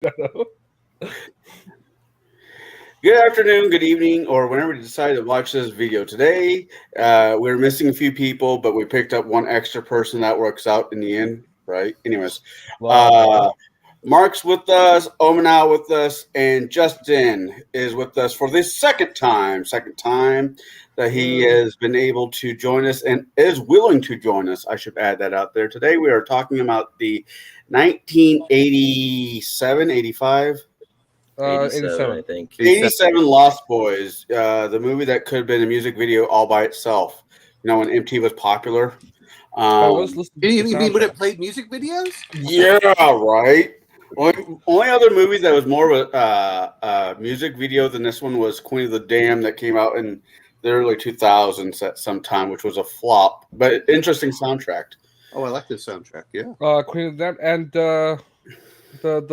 Good afternoon, good evening, or whenever you decide to watch this video today. We're missing a few people, but we picked up one extra person that works out in the end, right? Anyways, Wow. uh, Mark's with us, Omanal with us, and Justin is with us for the second time that he has been able to join us and is willing to join us. I should add that out there. Today we are talking about the 1987, 85. 87, 87. I think. 87 Lost Boys, the movie that could have been a music video all by itself. You know, when MTV was popular. I was Um, listening to You the mean when it soundtrack. played music videos? yeah, right. Only other movie that was more of a music video than this one was Queen of the Dam that came out in the early 2000s at some time, which was a flop, but interesting soundtrack. Oh, I like this soundtrack. Yeah. Queen of that, and the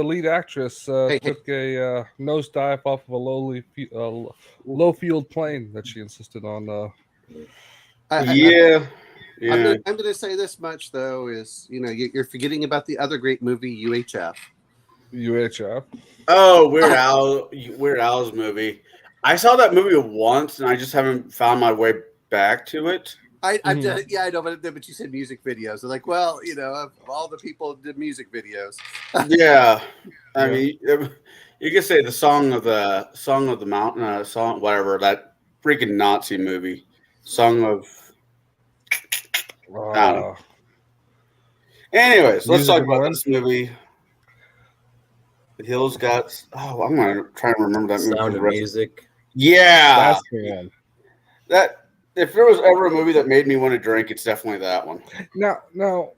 lead actress Hey, hey. took a nosedive off of a low field plane that she insisted on. Yeah, yeah. I'm gonna say this much though: is you're forgetting about the other great movie UHF. UHF. Oh, Weird Al's movie. I saw that movie once, and I just haven't found my way back to it. I know, but you said music videos. I'm like, well, of all the people who did music videos, Yeah, I Yeah. mean, you could say the song of the mountain, song whatever that freaking Nazi movie, song of. I don't know. Anyways, let's Music talk of about When? this movie. The Hills Got. Oh, I'm gonna try and remember that movie. for Sound the of rest Music. Yeah, That's the one. that. If there was ever a movie that made me want to drink, it's definitely that one. Now,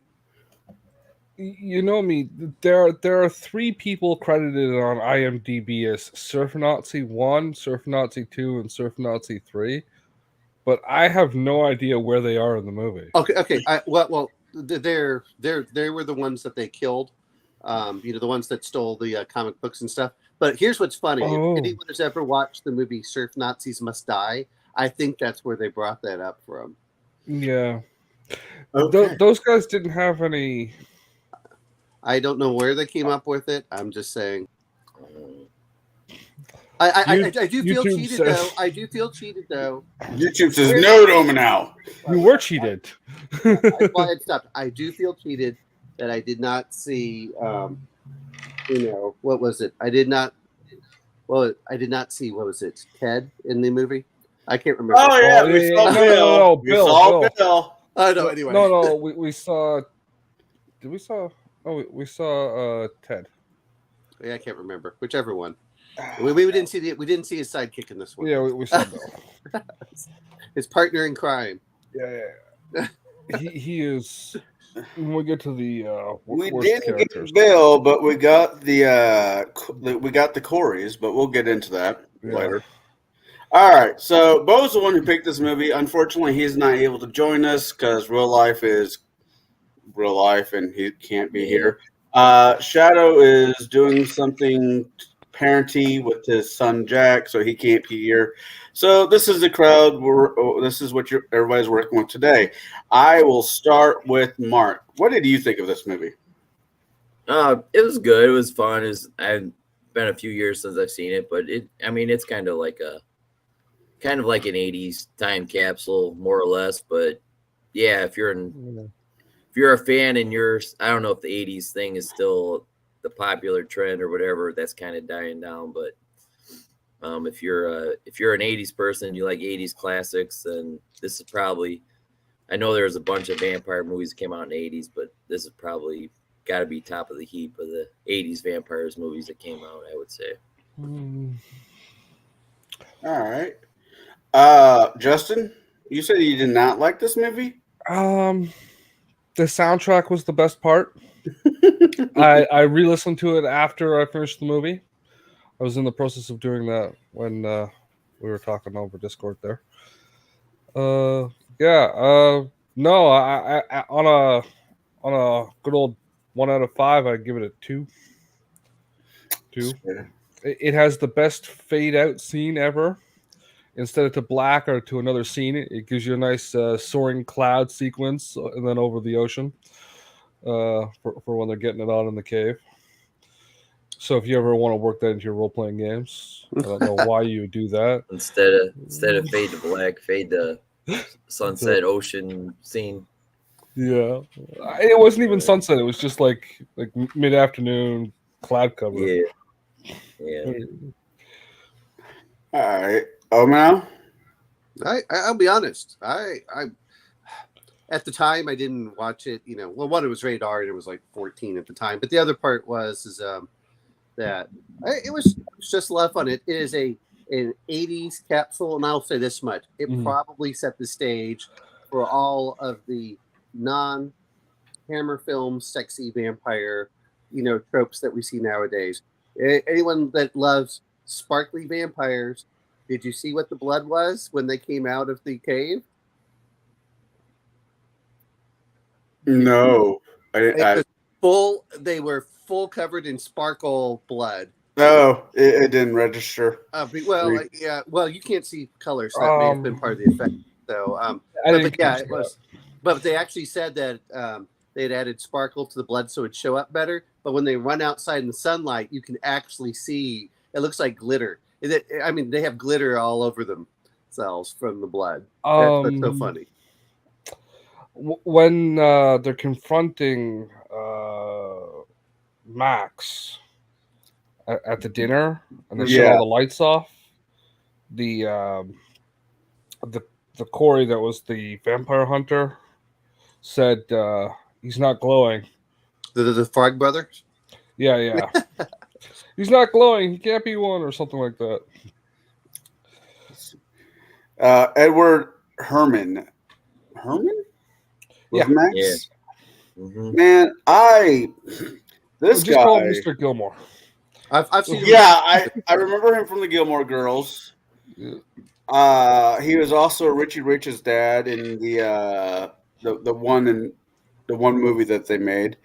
you know me. There are three people credited on IMDb as Surf Nazi 1, Surf Nazi 2, and Surf Nazi 3, but I have no idea where they are in the movie. okay. They were the ones that they killed. The ones that stole the comic books and stuff. But here's what's funny: Oh. if anyone has ever watched the movie Surf Nazis Must Die, I think that's where they brought that up from. Yeah. Okay. Those guys didn't have any. I don't know where they came up with it. I'm just saying. I do feel YouTube cheated says- though. I do feel cheated though. YouTube says no to Omanal. You were cheated. That's why it stopped. I do feel cheated that I did not see. What was it? I did not. Well, I did not see. What was it? Ted in the movie. I can't remember. Oh yeah, Oh, we yeah, saw yeah. Bill. No, We Bill, saw Bill. Bill. Oh no. Anyway. No, we saw. Did we saw? Oh, we saw Ted. Yeah, I can't remember. Whichever one. We didn't see we didn't see his sidekick in this one. Yeah, we saw Bill. His partner in crime. Yeah. He is. When we get to the We worst didn't characters. get Bill, but we got the Coreys, but we'll get into that Yeah. later. All right, so Bo's the one who picked this movie. Unfortunately, he's not able to join us because real life is real life, and he can't be here. Shadow is doing something parenty with his son Jack, so he can't be here. So this is the crowd. This is what everybody's working with today. I will start with Mark. What did you think of this movie? It was good. It was fun. I've been a few years since I've seen it, but it's kind of like an 80s time capsule, more or less. But yeah, if you're a fan and I don't know if the 80s thing is still the popular trend or whatever, that's kind of dying down. But if you're an 80s person and you like 80s classics, then this is probably. I know there's a bunch of vampire movies that came out in the 80s, but this is probably got to be top of the heap of the 80s vampires movies that came out, I would say. All right. Justin, you said you did not like this movie? The soundtrack was the best part. I re-listened to it after I finished the movie. I was in the process of doing that when we were talking over Discord there. No, I on a good old 1 out of 5, I'd give it a 2. 2. It has the best fade out scene ever. Instead of to black or to another scene, it gives you a nice soaring cloud sequence and then over the ocean for when they're getting it on in the cave. So if you ever want to work that into your role playing games, I don't know why you would do that. Instead of fade to black, fade to sunset ocean scene. Yeah, it wasn't even sunset. It was just like mid afternoon cloud cover. Yeah. Yeah. All right. Oh, now? I'll be honest. I at the time I didn't watch it. Well, one, it was rated R and it was like 14 at the time, but the other part was that it was just a lot of fun. It is an 80s capsule, and I'll say this much: it probably set the stage for all of the non-Hammer film sexy vampire, tropes that we see nowadays. Anyone that loves sparkly vampires, did you see what the blood was when they came out of the cave? No. They were full covered in sparkle blood. No, it didn't register. Yeah. Well, you can't see color, so that may have been part of the effect. So, it was. But they actually said that they had added sparkle to the blood so it'd show up better. But when they run outside in the sunlight, you can actually see it looks like glitter. They have glitter all over themselves from the blood. That's so funny. When they're confronting Max at the dinner and they shut all the lights off, the Corey that was the vampire hunter said he's not glowing. The Frog Brothers? Yeah. He's not glowing. He can't be one, or something like that. Edward Herman. Herman? Yeah. Max? Yeah. Mm-hmm. Man, this just guy. call him Mr. Gilmore. I've seen him. Yeah, I remember him from the Gilmore Girls. Yeah. He was also Richie Rich's dad in the one movie that they made.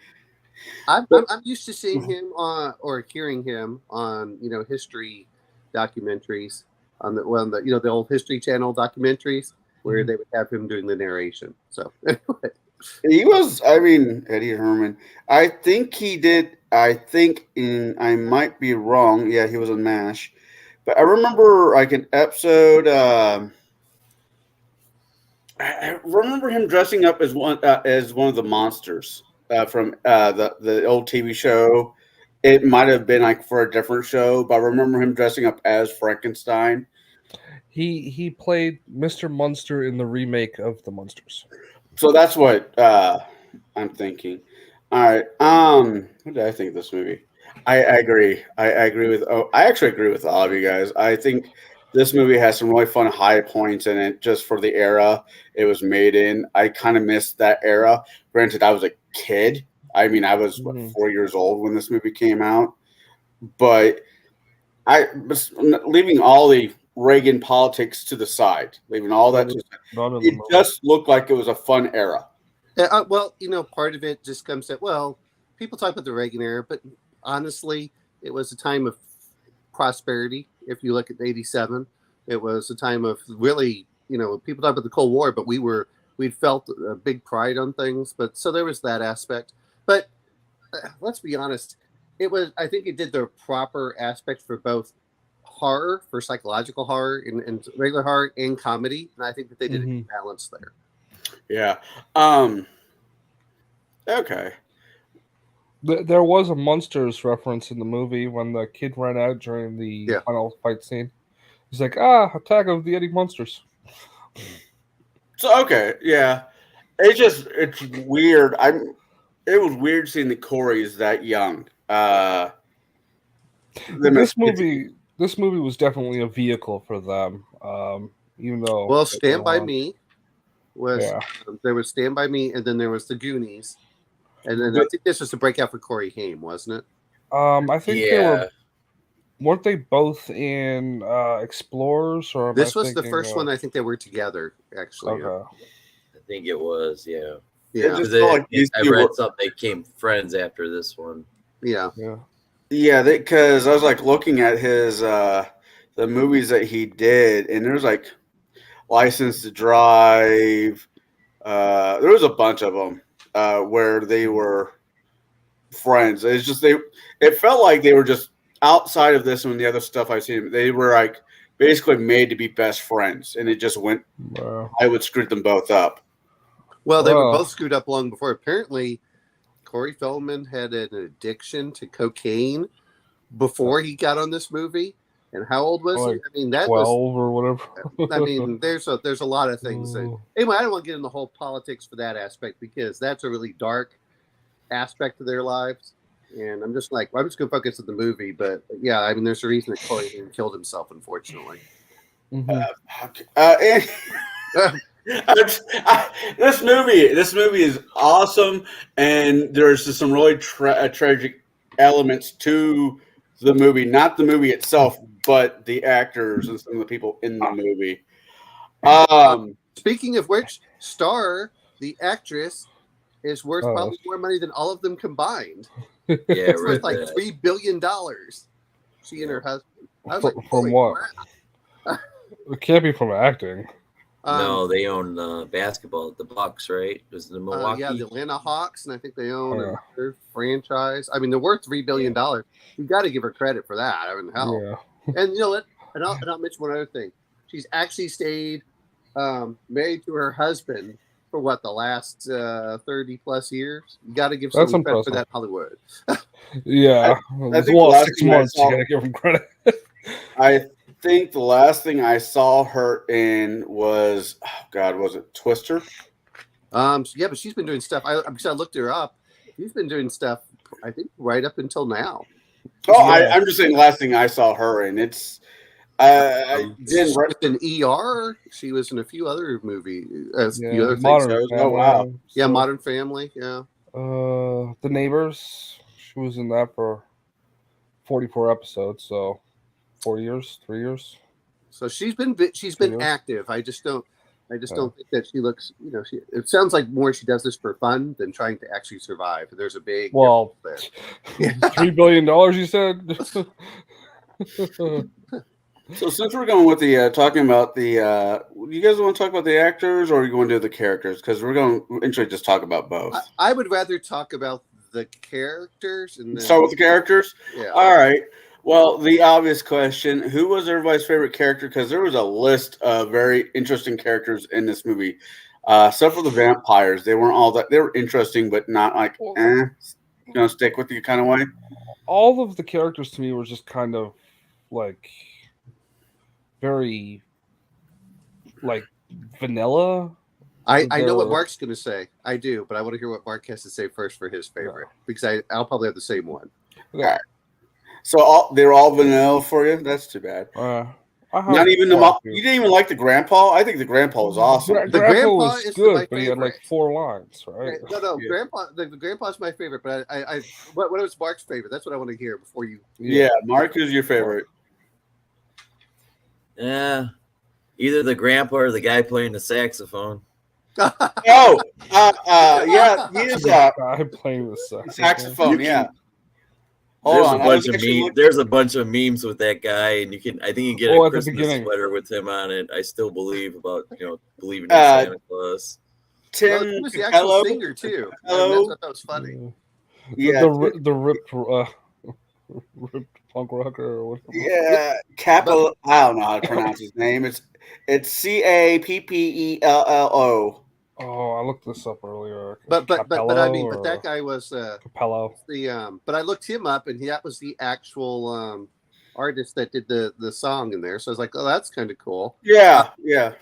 I'm used to seeing him or hearing him on history documentaries on the old History Channel documentaries where they would have him doing the narration. So he was, Eddie Herman. I think he did. I might be wrong. Yeah, he was on MASH. But I remember like an episode. I remember him dressing up as one of the monsters from the old TV show. It might have been like for a different show, but I remember him dressing up as Frankenstein. He played Mr. Munster in the remake of The Munsters. So that's what I'm thinking. All right. What did I think of this movie? I agree. I actually agree with all of you guys. I think this movie has some really fun high points in it just for the era it was made in. I kind of missed that era. Granted, I was a kid. I was 4 years old when this movie came out. But I was leaving all the Reagan politics to the side, leaving all that to the side. It just looked like it was a fun era. Part of it just comes that, people talk about the Reagan era, but honestly, it was a time of prosperity. If you look at 87, it was a time of really, people talk about the Cold War, but we'd felt a big pride on things. But so there was that aspect. But let's be honest, I think it did the proper aspect for both horror, for psychological horror and regular horror and comedy. And I think that they did a good balance there. Yeah. Okay. There was a Munsters reference in the movie when the kid ran out during the final fight scene. He's like, Attack of the Eddie Munsters. So, okay. Yeah. It's weird. It was weird seeing the Coreys that young. This movie was definitely a vehicle for them. Even though Stand By Me was there was Stand By Me, and then there was the Goonies, and then I think this was the breakout for Corey Haim, wasn't it? I think weren't they both in Explorers? Or this was the first one. I think they were together actually. Okay. I think it was, yeah. Yeah, I read something. They became friends after this one. Yeah. Because I was like looking at his the movies that he did, and there's like License to Drive. There was a bunch of them where they were friends. It's just it felt like they were just outside of this and the other stuff I've seen. They were like basically made to be best friends, and it just went. I would screw them both up. Well, they were both screwed up long before. Apparently, Corey Feldman had an addiction to cocaine before he got on this movie. And how old was he? I mean, that 12 was or whatever. I mean, there's a lot of things. Anyway, I don't want to get in the whole politics for that aspect because that's a really dark aspect of their lives. And I'm just like, well, I'm just going to focus on the movie. But yeah, I mean, there's a reason that Corey killed himself, unfortunately. This movie is awesome, and there's just some really tragic elements to the movie. Not the movie itself, but the actors and some of the people in the movie. Speaking of which, Star, the actress, is worth probably more money than all of them combined. Yeah, it's worth like $3 billion. She and her husband. I was like, from what? It can't be from acting. No, they own basketball at the Bucks, right? It was the Milwaukee. Yeah, the Atlanta Hawks, and I think they own another franchise. I mean, they're worth $3 billion. You got to give her credit for that. I mean, hell. Yeah. And you know what? And I'll mention one other thing. She's actually stayed married to her husband for what, the last 30 plus years. You got to give some credit for that, Hollywood. Yeah, I think well, 6 months. You got to give him credit. I think the last thing I saw her in was, was it Twister? Yeah, but she's been doing stuff. I looked her up. She's been doing stuff, I think, right up until now. I'm just saying the last thing I saw her in. It's she was in ER. She was in a few other movies. Few other Modern things. Oh wow! Yeah, Modern Family. Yeah. The Neighbors. She was in that for 44 episodes. So 4 years, 3 years. So she's been active. I just don't think that she looks. You know, it sounds like more she does this for fun than trying to actually survive. There's a big $3 billion. You said. So since we're going with the talking about the, you guys want to talk about the actors, or are you going to do the characters? Because we're going to eventually just talk about both. I would rather talk about the characters and then... Start with the characters. Yeah. All right. Well, the obvious question: who was everybody's favorite character? Because there was a list of very interesting characters in this movie. Except for the vampires, they weren't all that. They were interesting, but not like stick with you kind of way. All of the characters to me were just kind of like very like vanilla. I know what Mark's going to say. I do, but I want to hear what Mark has to say first for his favorite, because I'll probably have the same one. Okay. All right. So they're all vanilla for you? That's too bad. Not even you didn't even like the grandpa? I think the grandpa was awesome. The grandpa was good, but he had like 4 lines, right? No, grandpa. The grandpa's my favorite, but what was Mark's favorite? That's what I want to hear before you. Yeah, Mark, who's your favorite? Yeah, either the grandpa or the guy playing the saxophone. Yeah, he is guy playing the saxophone. Yeah. There's a bunch of memes with that guy, and I think you can get a Christmas sweater with him on it. I still believe believing in Santa Claus. Tim, he was the actual singer too. That was funny. Yeah, the ripped punk rocker or whatever. Yeah, Capello. I don't know how to pronounce his name. It's Cappello. Oh, I looked this up earlier. But I mean, but that guy was Capello. But I looked him up, and that was the actual artist that did the song in there. So I was like, oh, that's kind of cool. Yeah.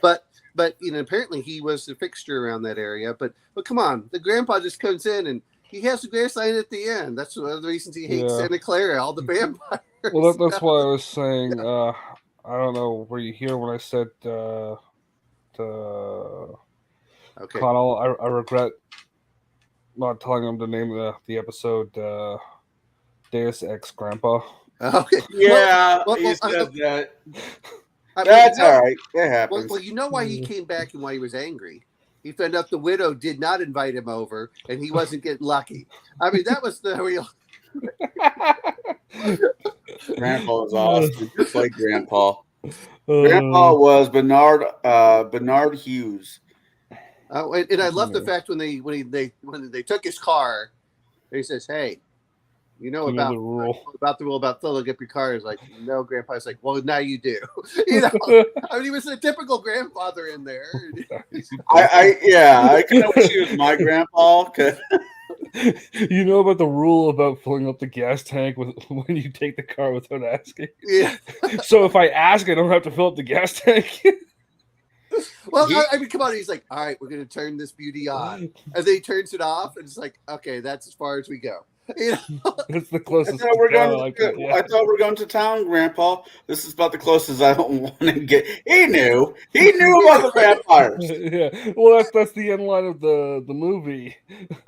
But apparently he was a fixture around that area. But come on, the grandpa just comes in and he has the bear sign at the end. That's one of the reasons he hates Santa Clara, all the vampires. Well, that's why I was saying. I don't know, were you here when I said Okay. Connell, I regret not telling him the name of the episode, Deus Ex Grandpa. Okay. Yeah, he said that. That's all right. It happens. Well, you know why he came back and why he was angry? He found out the widow did not invite him over, and he wasn't getting lucky. I mean, that was the real... Grandpa was awesome. Just like Grandpa. Grandpa was Bernard Hughes. And I love the fact when they took his car, he says, "Hey, You know You know about the rule. about the rule about filling up your car. Is like, no, Grandpa's like, well, now you do. You know, I mean, he was a typical grandfather in there. I kind of wish he was my grandpa. 'Cause You know about the rule about filling up the gas tank with when you take the car without asking. Yeah. So if I ask, I don't have to fill up the gas tank. Well, I mean, come on. He's like, all right, we're going to turn this beauty on. And then he turns it off, and it's like, okay, that's as far as we go. You know? That's the I closest. thought, we're to town going I to, can get. I thought we're going to town, Grandpa. This is about the closest I don't want to get. He knew. He knew about the vampires. Yeah, well, that's the end line of the movie.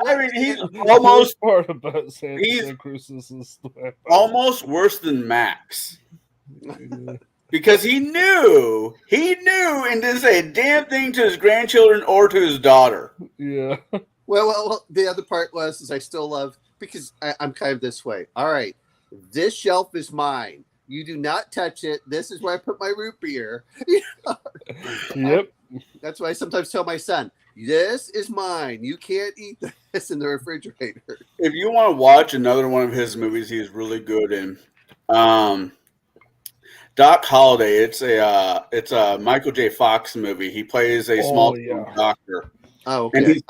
I mean, he's The almost worst part about he's- Santa Cruz is the vampire. almost worse than Max. Yeah. Because he knew, and didn't say a damn thing to his grandchildren or to his daughter. Yeah. Well, the other part was I still love, because I'm kind of this way. All right, this shelf is mine. You do not touch it. This is where I put my root beer. Yep. That's why I sometimes tell my son, this is mine. You can't eat this in the refrigerator. If you want to watch another one of his movies, he's really good in. Doc Holliday. It's a Michael J. Fox movie. He plays a small yeah. doctor, Oh, and okay.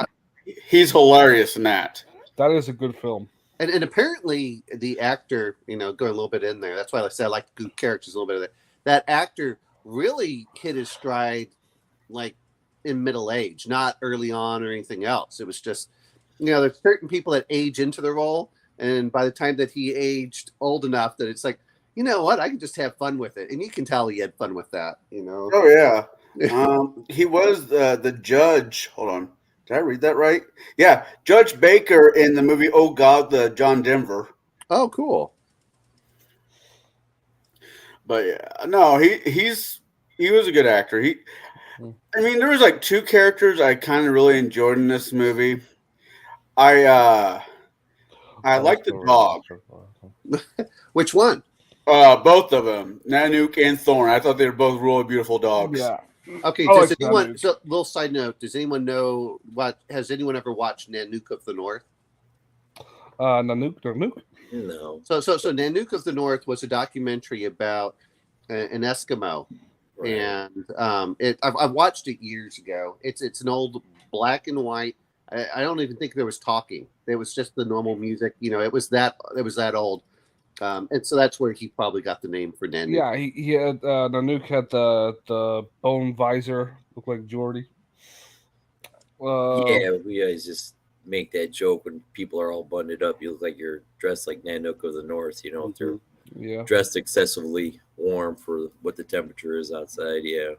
he's hilarious in that. That is a good film. And apparently the actor, you know, going a little bit in there. That's why I said I like the good characters a little bit of that. That actor really hit his stride like in middle age, not early on or anything else. It was just, you know, there's certain people that age into the role, and by the time that he aged old enough that it's like, you know what, I can just have fun with it. And you can tell he had fun with that, you know. Oh yeah. He was the judge. Hold on. Did I read that right? Yeah, Judge Baker in the movie Oh God, the John Denver. Oh, cool. But yeah, no, he was a good actor. I mean, there was like two characters I kind of really enjoyed in this movie. I like the dog. Which one? Both of them, Nanook and Thorn. I thought they were both really beautiful dogs. Yeah. Okay, Oh, does it's anyone? Nanook. So, little side note: does anyone know what? Has anyone ever watched Nanook of the North? Nanook. No. So Nanook of the North was a documentary about an Eskimo, Right. and I've watched it years ago. It's an old black and white. I don't even think there was talking. There was just the normal music. You know, it was that old. And so that's where he probably got the name for Nanook. Yeah, he had Nanook had the bone visor, looked like Geordie. Yeah, we always just make that joke when people are all bundled up. You look like you're dressed like Nanook of the North. You know, if they're Yeah. dressed excessively warm for what the temperature is outside. Yeah.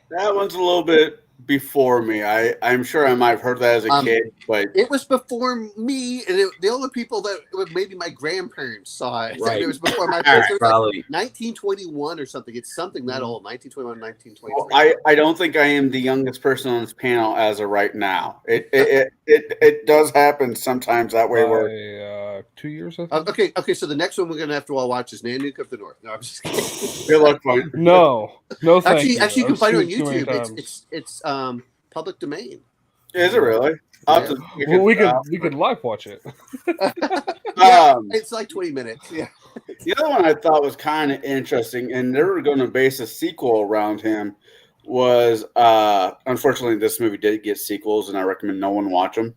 That one's a little bit before me. I'm sure I might have heard that as a kid, but It was before me, and the only people that maybe my grandparents saw it. Right. It was before my That's parents. It was like Probably. 1921 or something. It's something that old. 1921, 1923. well, I don't think I am the youngest person on this panel as of right now. It does happen sometimes that way. Where 2 years. I think? Okay. So the next one we're gonna have to all watch is Nanook of the North. No, I'm just kidding. good luck, fine. No, thank you. Actually, you can I've find it on seen too many YouTube. times. It's public domain. Is it really? I'll have to check Well, we it could out. we could live watch it. It's like 20 minutes. Yeah. The other one I thought was kind of interesting, and they were going to base a sequel around him. Was unfortunately this movie did get sequels, and I recommend no one watch them.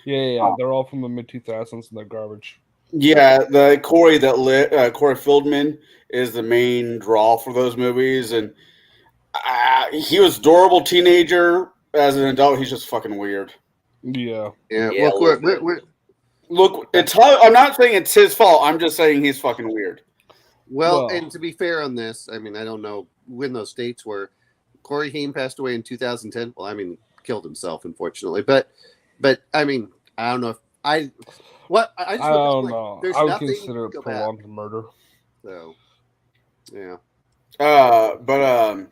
Yeah. They're all from the mid 2000s, and they're garbage. Yeah, the Corey Corey Feldman is the main draw for those movies, and he was adorable teenager. As an adult, he's just fucking weird. Yeah. Yeah. Yeah, Look, a little bit. we're Look, I'm not saying it's his fault. I'm just saying he's fucking weird. well, Well- and to be fair on this, I mean, I don't know when those dates were. Corey Haim passed away in 2010. Well, I mean, killed himself, unfortunately. But I mean, I don't know if I just I look don't like know. there's I would nothing consider it to go back. prolonged murder. So, yeah. But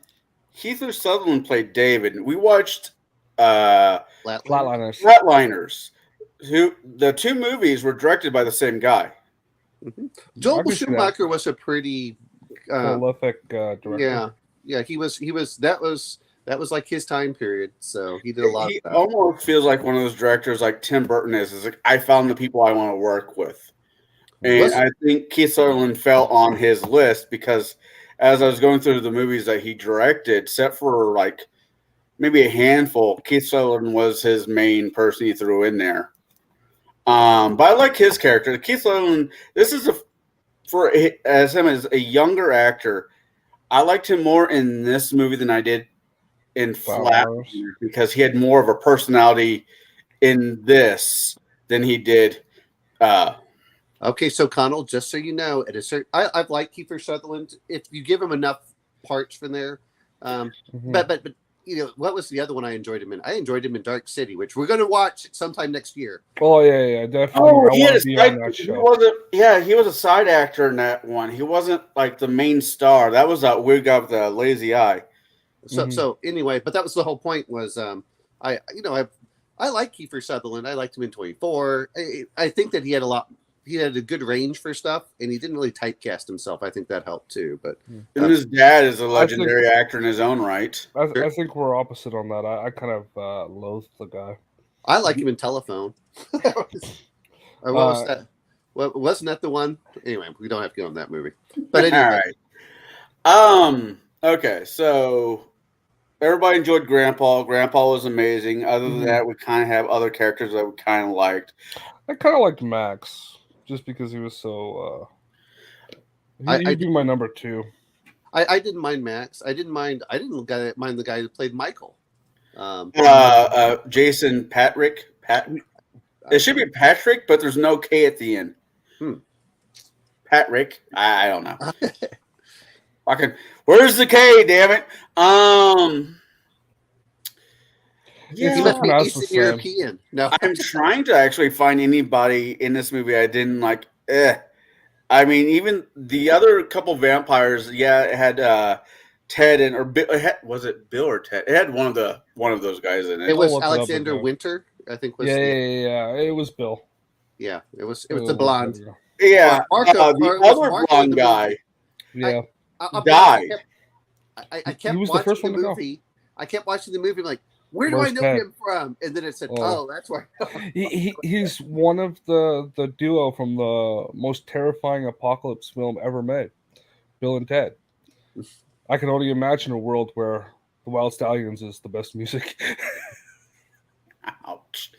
Heath Sutherland played David. We watched Flatliners. Flatliners. Who the two movies were directed by the same guy. Joel I can see that. Schumacher was a pretty Prolific director. yeah, he was that was like his time period, so he did a lot He of that. almost feels like one of those directors like Tim Burton is like, I found the people I want to work with. And Was- I think Keith Sutherland fell on his list because as I was going through the movies that he directed, except for like maybe a handful, Keith Sutherland was his main person he threw in there. But I like his character. Keith Sutherland, this is as him as a younger actor, I liked him more in this movie than I did in Flatliners because he had more of a personality in this than he did. Okay, so Connell, just so you know, at a certain, I've liked Kiefer Sutherland if you give him enough parts from there. But you know, what was the other one I enjoyed him in? I enjoyed him in Dark City, which we're going to watch sometime next year. Oh yeah, definitely. Oh, I he had want a to be side, on that he show. wasn't. Yeah, he was a side actor in that one. He wasn't like the main star. That was that weird guy with the lazy eye. So Mhm. so anyway, but that was the whole point. Was I like Kiefer Sutherland. I liked him in 24. I think that he had a good range for stuff, and he didn't really typecast himself. I think that helped too. But And his dad is a I think- legendary actor in his own right. I think we're opposite on that. I kind of loathe the guy. I like him in Telephone. Or what was that? Well, wasn't that the one? Anyway, we don't have to go on that movie. But anyway, All right. Okay, so everybody enjoyed Grandpa. Grandpa was amazing. Other than Mhm. that, we kind of have other characters that we kind of liked. I kind of liked Max just because he was so. He'd be my number 2. I didn't mind Max. I didn't mind the guy who played Michael. Jason Patrick. It should be Patrick, but there's no K at the end. Patrick. I don't know. Where's the K? Damn it. He Yeah. must be That's the Eastern same. European. No, I'm trying to actually find anybody in this movie I didn't like. I mean, even the other couple vampires. Yeah, it had Ted was it Bill or Ted? It had one of those guys in it. it was look it up Alexander again. Winter. I think was Yeah. It was Bill. yeah. It was the blonde. Yeah, Marco- the or was other Marco blonde the guy Yeah. I'll be died. honest, I kept He was the watching first the one to go. movie. I kept watching the movie. I'm like, where do Where's I know Ted? him from? And then it said, Oh. oh, that's why. He's one of the duo from the most terrifying apocalypse film ever made, Bill and Ted. I can only imagine a world where the Wild Stallions is the best music. Ouch.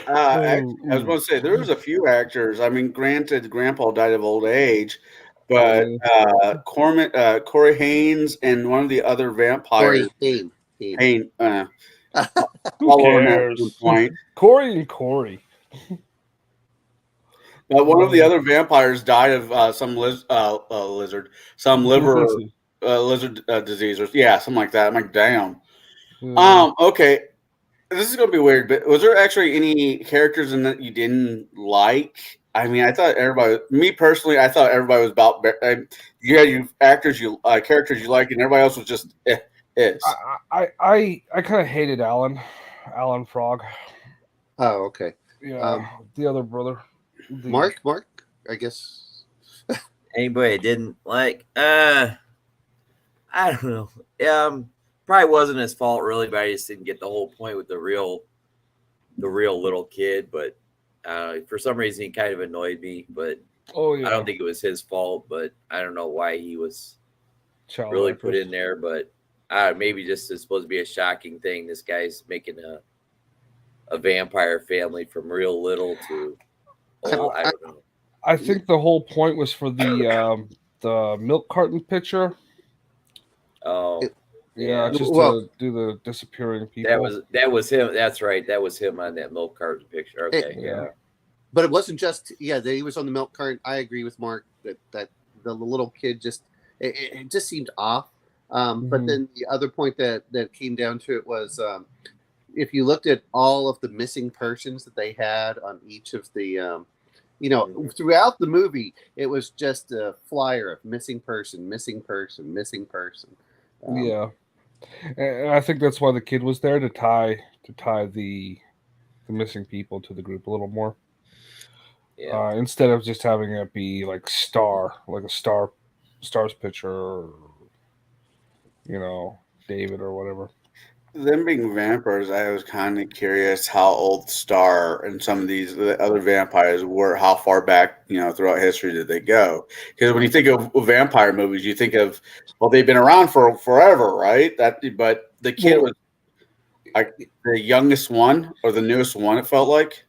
I was going to say there was a few actors. I mean, granted, Grandpa died of old age, but Corey Haynes and one of the other vampires, Corey Haim. Who all over at cares? one point. Corey and Corey. But one of the other vampires died of some lizard, some liver lizard disease, or something like that. I'm like, damn. Okay. This is gonna be weird, but was there actually any characters in that you didn't like? I mean, I thought me personally, I thought everybody was about. You had your characters you like, and everybody else was just is. I kind of hated Alan Frog. Oh, okay. Yeah, the other brother. Mark, I guess. Anybody I didn't like? I don't know. Probably wasn't his fault really, but I just didn't get the whole point with the real little kid. But for some reason, he kind of annoyed me. But Oh yeah. I don't think it was his fault. But I don't know why he was Child really actors. put in there. But maybe just it's supposed to be a shocking thing. This guy's making a vampire family from real little to old. I don't know. I think the whole point was for the milk carton picture. Oh, Yeah, just Well- to do the disappearing people. that was him. That's right. That was him on that milk carton picture. Okay, yeah. But it wasn't just that he was on the milk cart. I agree with Mark that the little kid just it just seemed off. But then the other point that came down to it was if you looked at all of the missing persons that they had on each of the throughout the movie, it was just a flyer of missing person. Yeah, and I think that's why the kid was there to tie the missing people to the group a little more. Yeah. Instead of just having it be like a Stars picture, or David or whatever. them being vampires, I was kind of curious how old Star and some of these other vampires were. How far back, throughout history did they go? Because when you think of vampire movies, you think of, well, they've been around for forever, right? But the kid was like the youngest one or the newest one. It felt like.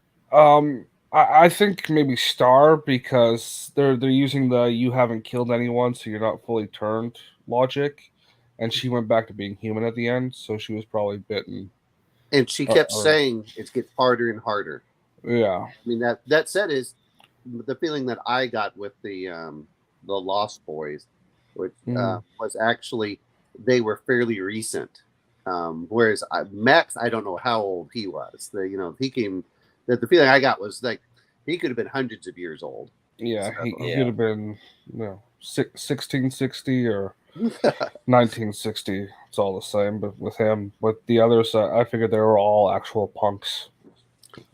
I think maybe Star, because they're using the "you haven't killed anyone, so you're not fully turned" logic, and she went back to being human at the end, so she was probably bitten. And she kept saying it gets harder and harder. Yeah. I mean, that said is the feeling that I got with the Lost Boys, which was actually they were fairly recent. Whereas Max, I don't know how old he was. He came. The feeling I got was like he could have been hundreds of years old. Yeah, he could have been 1660 or 1960. It's all the same. But with him, with the others, I figured they were all actual punks.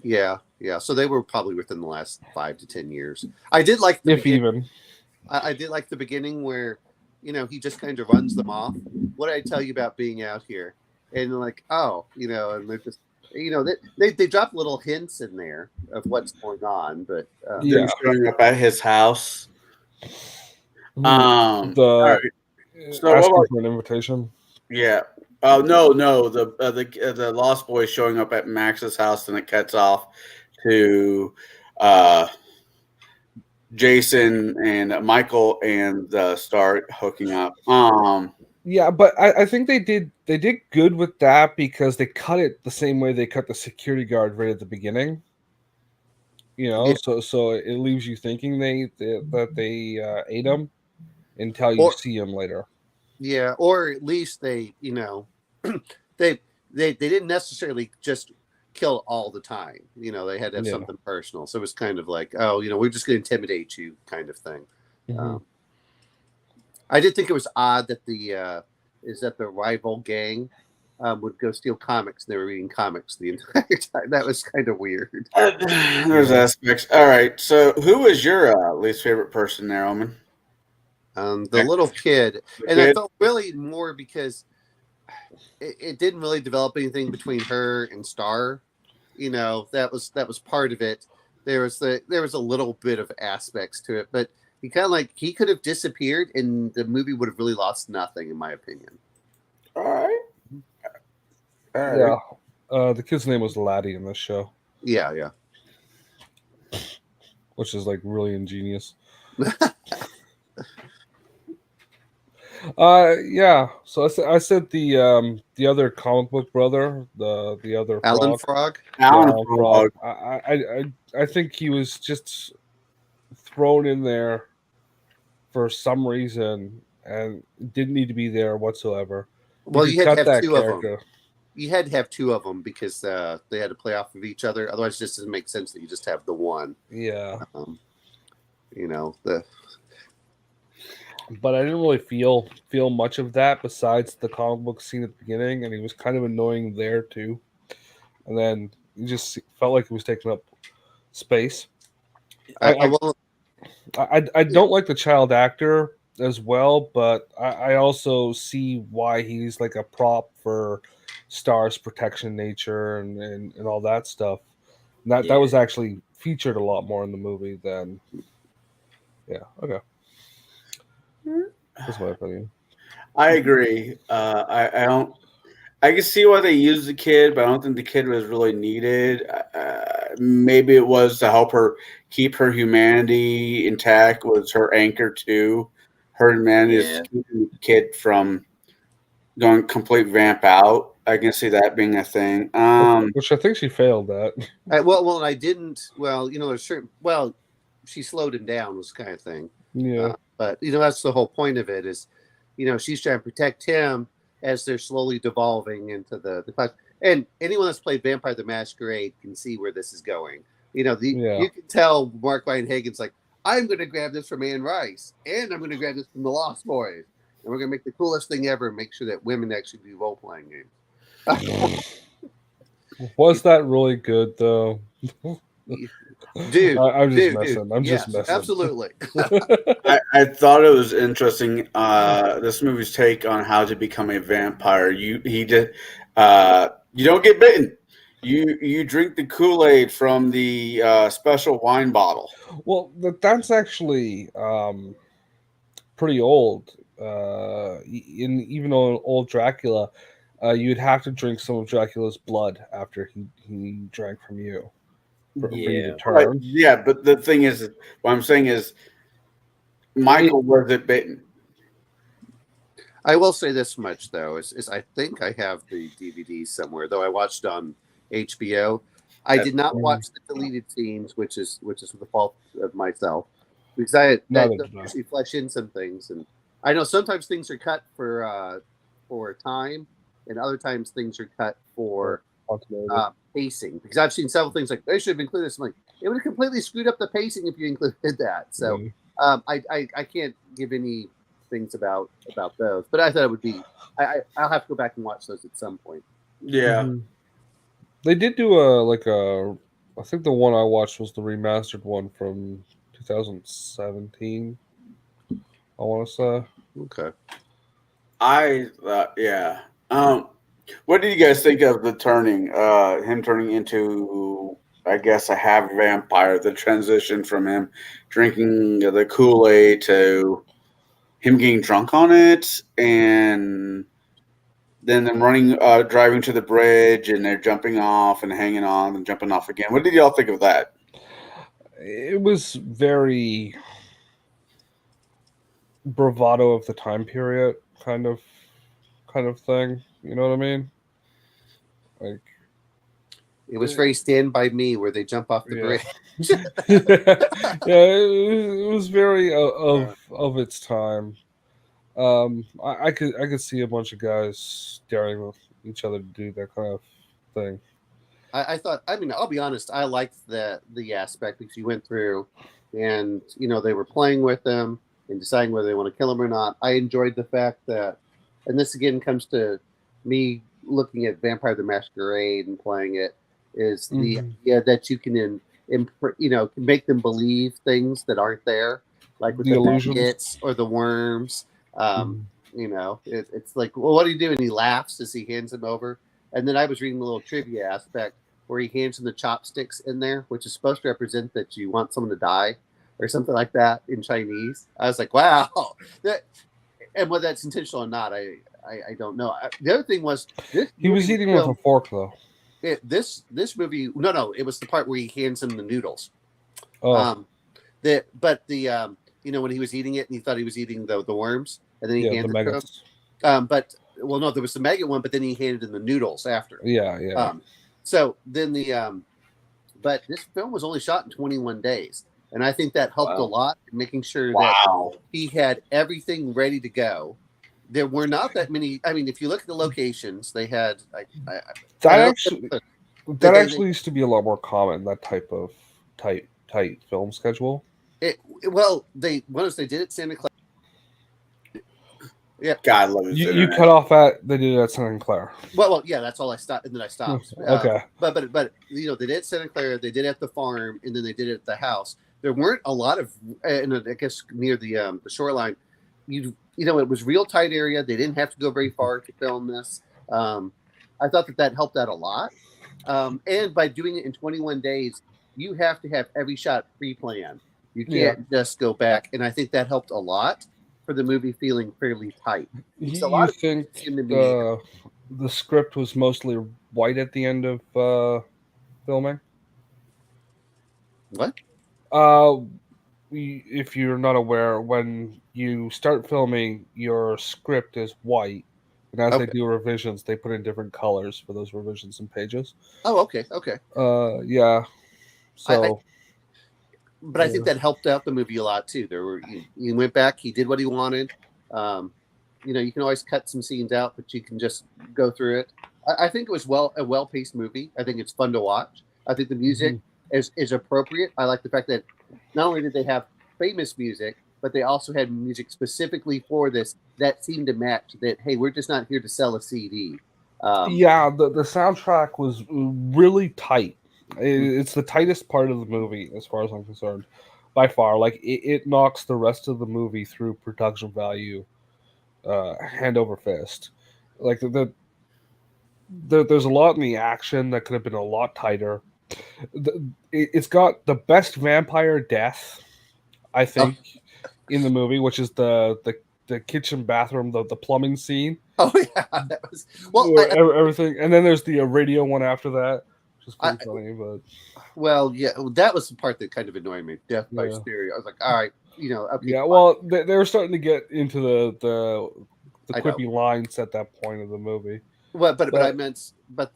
Yeah. So they were probably within the last 5 to 10 years. I did like even. I did like the beginning where he just kind of runs them off. What did I tell you about being out here? And they're like, oh, and they're just. They drop little hints in there of what's going on, but showing up at his house. Asking for an invitation. Yeah. Oh no. The Lost Boys showing up at Max's house, and it cuts off to Jason and Michael and Star hooking up. Yeah, but I think they did good with that because they cut it the same way they cut the security guard right at the beginning. So it leaves you thinking that they ate him until you see him later. Yeah, or at least they they didn't necessarily just kill all the time. They had to have something personal. So it was kind of like, oh, we're just going to intimidate you kind of thing. Mm-hmm. I did think it was odd that the rival gang would go steal comics and they were reading comics the entire time. That was kind of weird. There's aspects. All right. So who was your least favorite person there, Omen? The little kid. I felt really more because it didn't really develop anything between her and Star. That was part of it. There was a little bit of aspects to it, but he could have disappeared and the movie would have really lost nothing, in my opinion. All right. Yeah. The kid's name was Laddie in this show. Yeah. Which is like really ingenious. Yeah. So I said the other comic book brother, the other Alan Frog. Alan Frog. I think he was just thrown in there for some reason and didn't need to be there whatsoever. Well, you had to have two of them. You had to have two of them because they had to play off of each other. Otherwise, it just doesn't make sense that you just have the one. Yeah. But I didn't really feel much of that besides the comic book scene at the beginning, and he was kind of annoying there too. And then he just felt like he was taking up space. I don't like the child actor as well, but I also see why he's like a prop for Star's protection nature and all that stuff. And that was actually featured a lot more in the movie than. Yeah. Okay. That's my opinion. I agree. I can see why they used the kid, but I don't think the kid was really needed. Maybe it was to help her keep her humanity intact. Was her anchor to her humanity is keeping the kid from going complete vamp out. I can see that being a thing. Which I think she failed at. Well, I didn't. Well, there's certain. Well, she slowed him down was kind of thing. Yeah. But that's the whole point of it is, she's trying to protect him as they're slowly devolving into the class. And anyone that's played Vampire the Masquerade can see where this is going. You can tell Mark Ryan Hagen's like, I'm going to grab this from Anne Rice, and I'm going to grab this from the Lost Boys, and we're going to make the coolest thing ever and make sure that women actually do role playing games. Was that really good though? Dude, I'm just messing. I'm just messing. Absolutely. I thought it was interesting. This movie's take on how to become a vampire. You don't get bitten. You drink the Kool-Aid from the special wine bottle. Well, that's actually pretty old. Even though old Dracula, you'd have to drink some of Dracula's blood after he drank from you for you to Right. turn. Yeah, but the thing is, what I'm saying is, Michael wasn't bitten. I will say this much though: is I think I have the DVD somewhere, though I watched on HBO. I did not watch the deleted scenes, which is the fault of myself, because I usually flesh in some things, and I know sometimes things are cut for time, and other times things are cut for pacing. Because I've seen several things like they should have included this. I'm like, it would have completely screwed up the pacing if you included that. So I can't give any things about those, but I thought it would be. I'll have to go back and watch those at some point. Yeah. Mm-hmm. They did do I think the one I watched was the remastered one from 2017. I want to say. Okay. Yeah. What did you guys think of the turning? Him turning into, I guess, a half vampire. The transition from him drinking the Kool-Aid to him getting drunk on it, and then them driving to the bridge, and they're jumping off and hanging on and jumping off again. What did y'all think of that? It was very bravado of the time period, kind of thing. You know what I mean? Like, it was very Stand By Me, where they jump off the bridge. It was very of its time. I could see a bunch of guys daring with each other to do that kind of thing. I thought. I mean, I'll be honest. I liked the aspect because you went through, and they were playing with them and deciding whether they want to kill him or not. I enjoyed the fact that, and this again comes to me looking at Vampire the Masquerade and playing it, is the idea that you can can make them believe things that aren't there, like with the maggots or the worms. It's like, well, what do you do? And he laughs as he hands him over. And then I was reading the little trivia aspect where he hands him the chopsticks in there, which is supposed to represent that you want someone to die or something like that in Chinese. I was like, wow. And whether that's intentional or not, I don't know. The other thing was he was eating with a fork, though. This movie, no, it was the part where he hands him the noodles. Oh. When he was eating it and he thought he was eating the worms, and then he handed the it to him. There was the maggot one, but then he handed him the noodles after. Yeah. So then but this film was only shot in 21 days, and I think that helped a lot in making sure that he had everything ready to go. There were not that many. I mean, if you look at the locations, they had that actually used to be a lot more common. That type of tight film schedule. They did it Santa Clara. Yeah, God love it. You cut off at they did it at Santa Clara. Well, yeah, that's all I stopped, and then I stopped. Okay, but they did it at Santa Clara, they did it at the farm, and then they did it at the house. There weren't a lot of, and I guess near the shoreline. It was real tight area. They didn't have to go very far to film this. I thought that helped out a lot. And by doing it in 21 days, you have to have every shot pre-planned. You can't just go back, and I think that helped a lot for the movie feeling fairly tight. You think the script was mostly white at the end of filming? What? If you're not aware, when you start filming, your script is white, and as they do revisions, they put in different colors for those revisions and pages. Oh, okay. Yeah. So. But I think that helped out the movie a lot too. He went back, he did what he wanted. You can always cut some scenes out, but you can just go through it. I think it was a well-paced movie. I think it's fun to watch. I think the music is appropriate. I like the fact that not only did they have famous music, but they also had music specifically for this that seemed to match that, hey, we're just not here to sell a CD. The soundtrack was really tight. It's the tightest part of the movie, as far as I'm concerned, by far. Like it knocks the rest of the movie through production value, hand over fist. Like there's a lot in the action that could have been a lot tighter. It's got the best vampire death, I think, in the movie, which is the kitchen bathroom, the plumbing scene. Oh yeah, that was well. Where everything, and then there's the radio one after that, which is pretty funny. But well, yeah, that was the part that kind of annoyed me. Death by Yeah. stereo. I was like, all right, okay, yeah, fine. well, they were starting to get into the I know. quippy lines at that point of the movie. Well, but But- I meant, but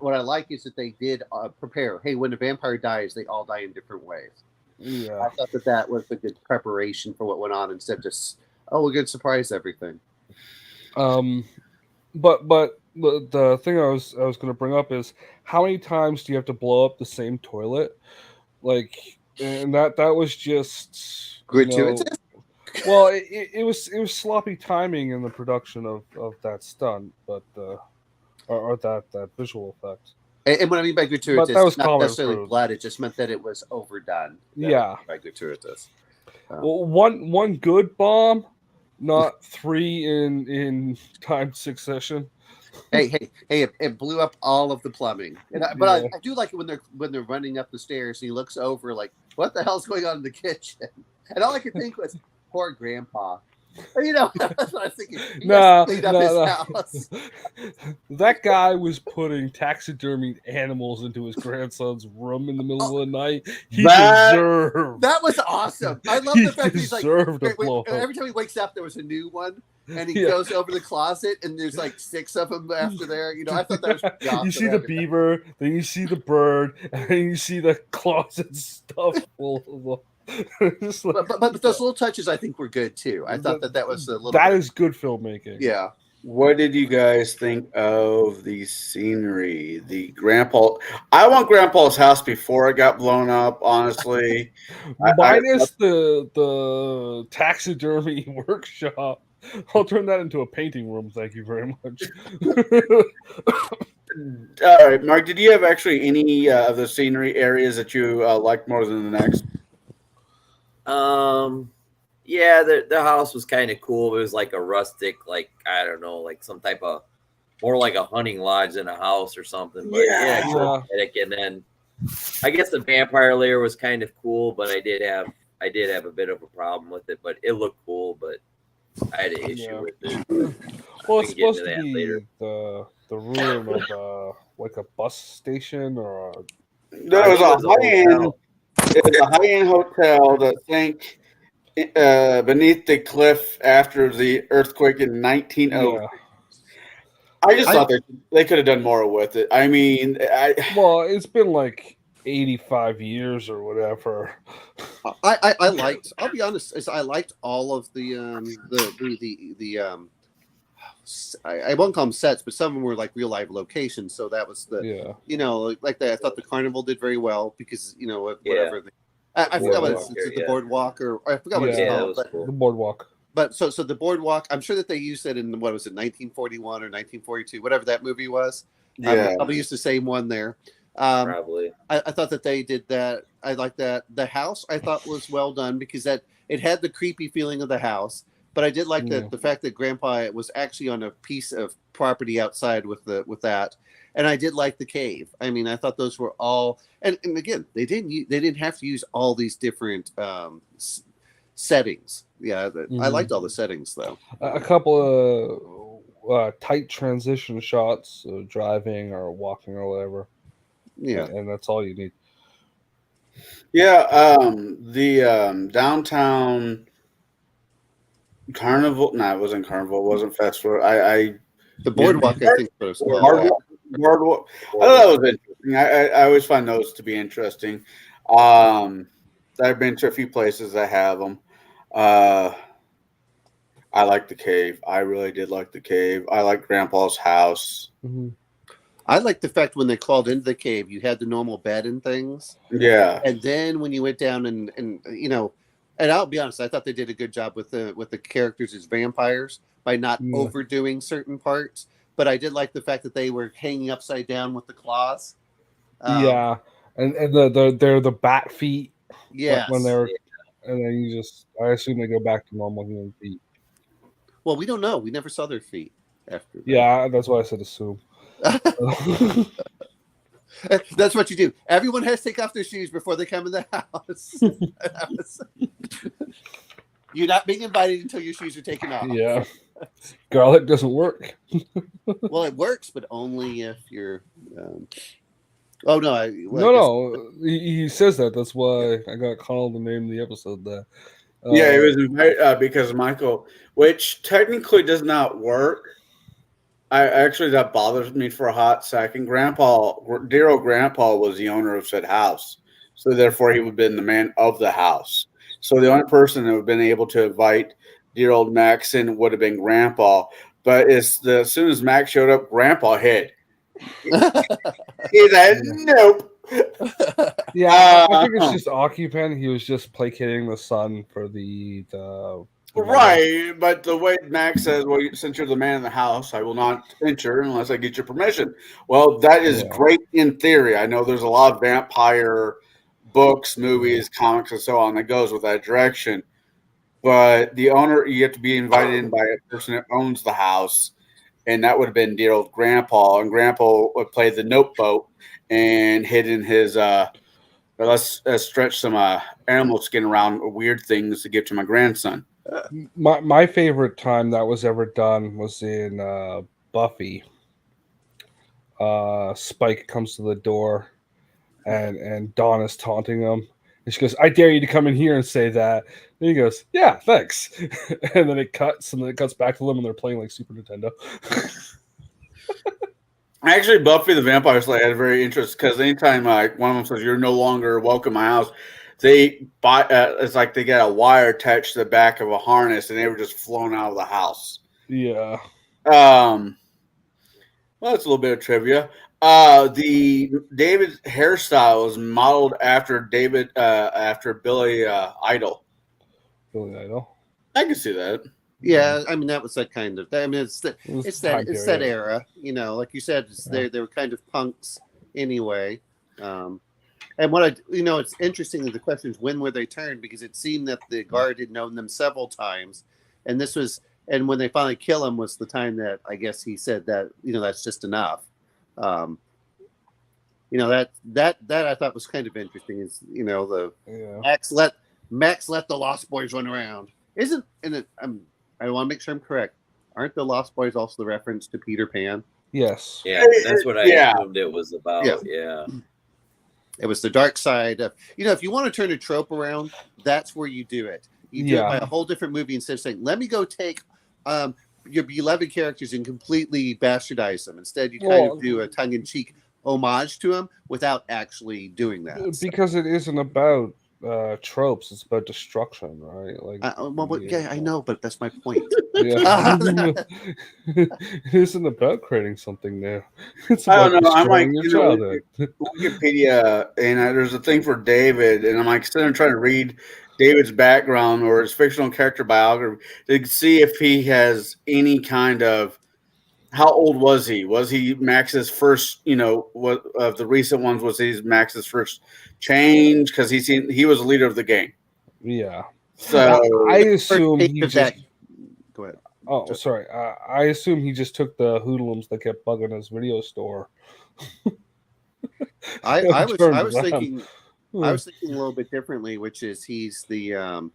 what I like is that they did prepare. Hey, when a vampire dies, they all die in different ways. Yeah, I thought that was a good preparation for what went on instead of just we're gonna surprise everything. but the thing I was going to bring up is how many times do you have to blow up the same toilet? Like, and that was just Gratuitous. Well, it was sloppy timing in the production of that stunt, but or that visual effect. And what I mean by gratuitous, that was not common necessarily for- blood. It just meant that it was overdone. That Yeah. was by gratuitous. Well, one good bomb, not three in timed succession. Hey! It blew up all of the plumbing. But Yeah. I do like it when they're running up the stairs. And he looks over like, what the hell's going on in the kitchen? And all I could think was, poor Grandpa. That's what I was thinking. He Nah, just cleaned up his house. That guy was putting taxidermied animals into his grandson's room in the middle of the night. He deserved. That was awesome. I love He the fact that he's like, deserved a wait, blow up. every time he wakes up, there was a new one. And he Yeah. goes over the closet, and there's like 6 of them after there. I thought that was pretty awesome. You see the beaver, then you see the bird, and then you see the closet stuffed full of them. Just like- But those little touches, I think, were good too. I thought that was a little. That bit- is good filmmaking. yeah. What did you guys think of the scenery? The grandpa. I want Grandpa's house before it got blown up. Honestly, Minus the taxidermy workshop. I'll turn that into a painting room. Thank you very much. all right, Mark. Did you have actually any of the scenery areas that you liked more than the next? Yeah, the house was kind of cool. It was like a rustic, like I don't know, like some type of more like a hunting lodge than a house or something. But yeah, Yeah. aesthetic. And then I guess the vampire layer was kind of cool, but I did have a bit of a problem with it. But it looked cool, but I had an issue Yeah. with it. Well, We it's can get supposed into to that be later. the room of like a bus station or There I was think a it was a high-end. hotel. It was a high-end hotel that sank beneath the cliff after the earthquake in 1900. yeah. I just thought they could have done more with it. I mean, Well, it's been like 85 years or whatever. I liked. I'll be honest. I liked all of the I won't call them sets, but some of them were like real live locations. So that was the Yeah. like that. I thought the carnival did very well because Yeah. whatever. I forgot what it's Boardwalk, the yeah. boardwalk or I forgot what it's Yeah, that called. was But, cool. The boardwalk. but so the boardwalk. I'm sure that they used it in what was it 1941 or 1942, whatever that movie was. yeah. Probably used the same one there. Probably. I thought that they did that. I like that. The house I thought was well done because that it had the creepy feeling of the house, but I did like Yeah. the fact that Grandpa was actually on a piece of property outside with that, and I did like the cave. I mean, I thought those were all, and again, they didn't have to use all these different settings. Yeah, I Mhm. liked all the settings though. A couple of tight transition shots, driving or walking or whatever. Yeah, And that's all you need. Yeah, the downtown carnival. No, it wasn't carnival. It wasn't festival. the boardwalk I think was well. Boardwalk. I thought that was interesting. I always find those to be interesting. I've been to a few places that have them. I like the cave. I really did like the cave. I like Grandpa's house. Mhm. I like the fact when they crawled into the cave, you had the normal bed and things. Yeah. And then when you went down and and I'll be honest, I thought they did a good job with the characters as vampires by not Yeah. overdoing certain parts. But I did like the fact that they were hanging upside down with the claws. Yeah, and they're the bat feet. Yes. When they're, and then I assume they go back to normal human feet. Well, we don't know. We never saw their feet. after. Yeah, that's why I said assume. That's what you do. Everyone has to take off their shoes before they come in the house. You're not being invited until your shoes are taken off. Yeah. Garlic doesn't work. Well, it works, but only if you're. Oh no! No. He says that. That's why I got Connell to name the episode that. Yeah, it was invited because Michael, which technically does not work. That bothers me for a hot second. Dear old Grandpa was the owner of said house, so therefore he would have been the man of the house. So the only person that would have been able to invite dear old Max in would have been Grandpa. But as soon as Max showed up, Grandpa hid. He said, "Nope." Yeah, I think it's just occupant. He was just placating the son for the Right, but the way Max says, well, since you're the man in the house, I will not enter unless I get your permission. Well, that is great in theory. I know there's a lot of vampire books, movies, comics, and so on that goes with that direction. But the owner, you have to be invited in by a person that owns the house, and that would have been dear old Grandpa. And Grandpa would play the noteboat and hid in his let's stretch some animal skin around weird things to give to my grandson. My favorite time that was ever done was in Buffy. Spike comes to the door, and Dawn is taunting him. And she goes, "I dare you to come in here and say that." And he goes, "Yeah, thanks." And then it cuts, and then it cuts back to them, and they're playing like Super Nintendo. Actually, Buffy the Vampire Slayer had a very interest because anytime one of them says, "You're no longer welcome in my house," they buy it's like they get a wire attached to the back of a harness, and they were just flown out of the house. Yeah. Well, that's a little bit of trivia. The David hairstyle is modeled after Billy Idol. Billy Idol. I can see that. Yeah, I mean that was that kind of. I mean it's that era. You know, like you said, they were kind of punks anyway. And it's interesting that the question is when were they turned, because it seemed that the guard had known them several times, and when they finally kill him was the time that I guess he said that that's just enough. That I thought was kind of interesting is Max let the Lost Boys run around. I want to make sure I'm correct. Aren't the Lost Boys also the reference to Peter Pan? Yes. Yeah, that's what I assumed it was about. Yeah. It was the dark side of, if you want to turn a trope around, that's where you do it. You do it by a whole different movie instead of saying, let me go take your beloved characters and completely bastardize them. Instead, you kind of do a tongue-in-cheek homage to them without actually doing that. Because it isn't about tropes, it's about destruction, right? Like I know, but that's my point. It isn't about creating something new. It's I don't know. I'm like your childhood. Wikipedia, and there's a thing for David, and I'm like sitting there trying to read David's background or his fictional character biography to see if he has any kind of. How old was he? Was he Max's first? What of the recent ones was he Max's first change? Because he was the leader of the gang. Yeah. So I assume he just. Go ahead. Oh, sorry. I assume he just took the hoodlums that kept bugging his video store. I was thinking a little bit differently, which is he's the.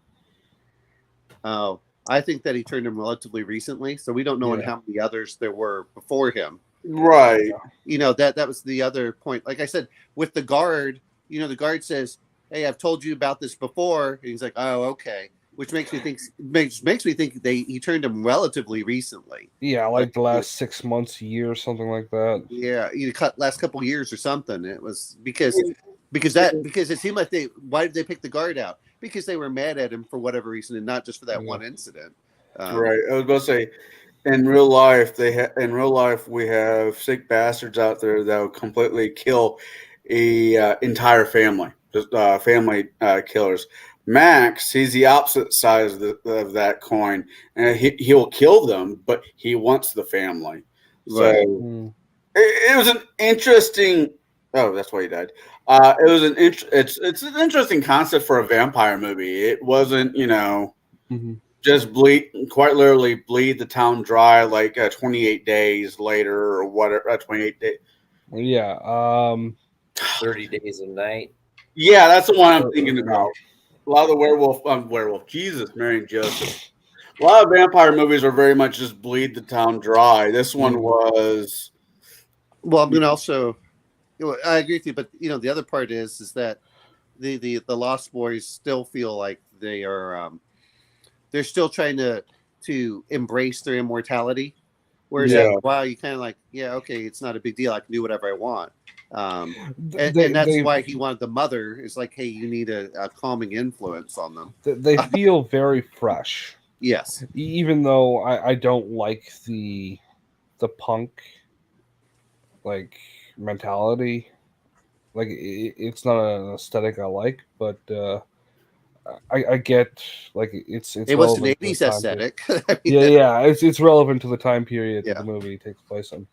I think that he turned him relatively recently, so we don't know how many others there were before him. Right. That was the other point. Like I said, with the guard, the guard says, "Hey, I've told you about this before." And he's like, "Oh, okay," which makes me think he turned him relatively recently. Yeah, like the last 6 months, year, something like that. Yeah, last couple of years or something. It was because it seemed like why did they pick the guard out? Because they were mad at him for whatever reason, and not just for that one incident. Right. I was going to say, in real life, we have sick bastards out there that will completely kill a entire family. Just family killers. Max, he's the opposite side of that coin, and he'll kill them, but he wants the family. Right. So it was an interesting. Oh, that's why he died. It was it's an interesting concept for a vampire movie. It wasn't, just bleed, quite literally bleed the town dry like 28 days later or whatever. 28 days. Yeah. 30 Days of Night. Yeah, that's the one I'm thinking about. A lot of the werewolf. Jesus, Mary and Joseph. A lot of vampire movies are very much just bleed the town dry. This one was. Well, I'm going to also, I agree with you, but the other part is that the Lost Boys still feel like they are, they're still trying to embrace their immortality. Whereas after a while, you kind of like, yeah, okay, it's not a big deal. I can do whatever I want. And that's why he wanted the mother. Is like, hey, you need a calming influence on them. They feel very fresh. Yes. Even though I don't like the punk like mentality, like it's not an aesthetic I like, but I get like it's it was an 80s aesthetic. I mean, yeah, it's relevant to the time period that the movie takes place in.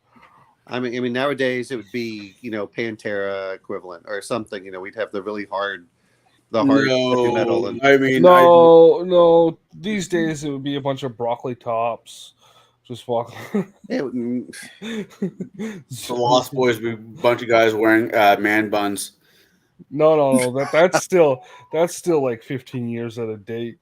I mean, nowadays it would be Pantera equivalent or something. We'd have the really hard, heavy metal. And I mean, no. These days it would be a bunch of broccoli tops. Just walk. The Lost Boys would be a bunch of guys wearing man buns. No. That's still like 15 years out of date.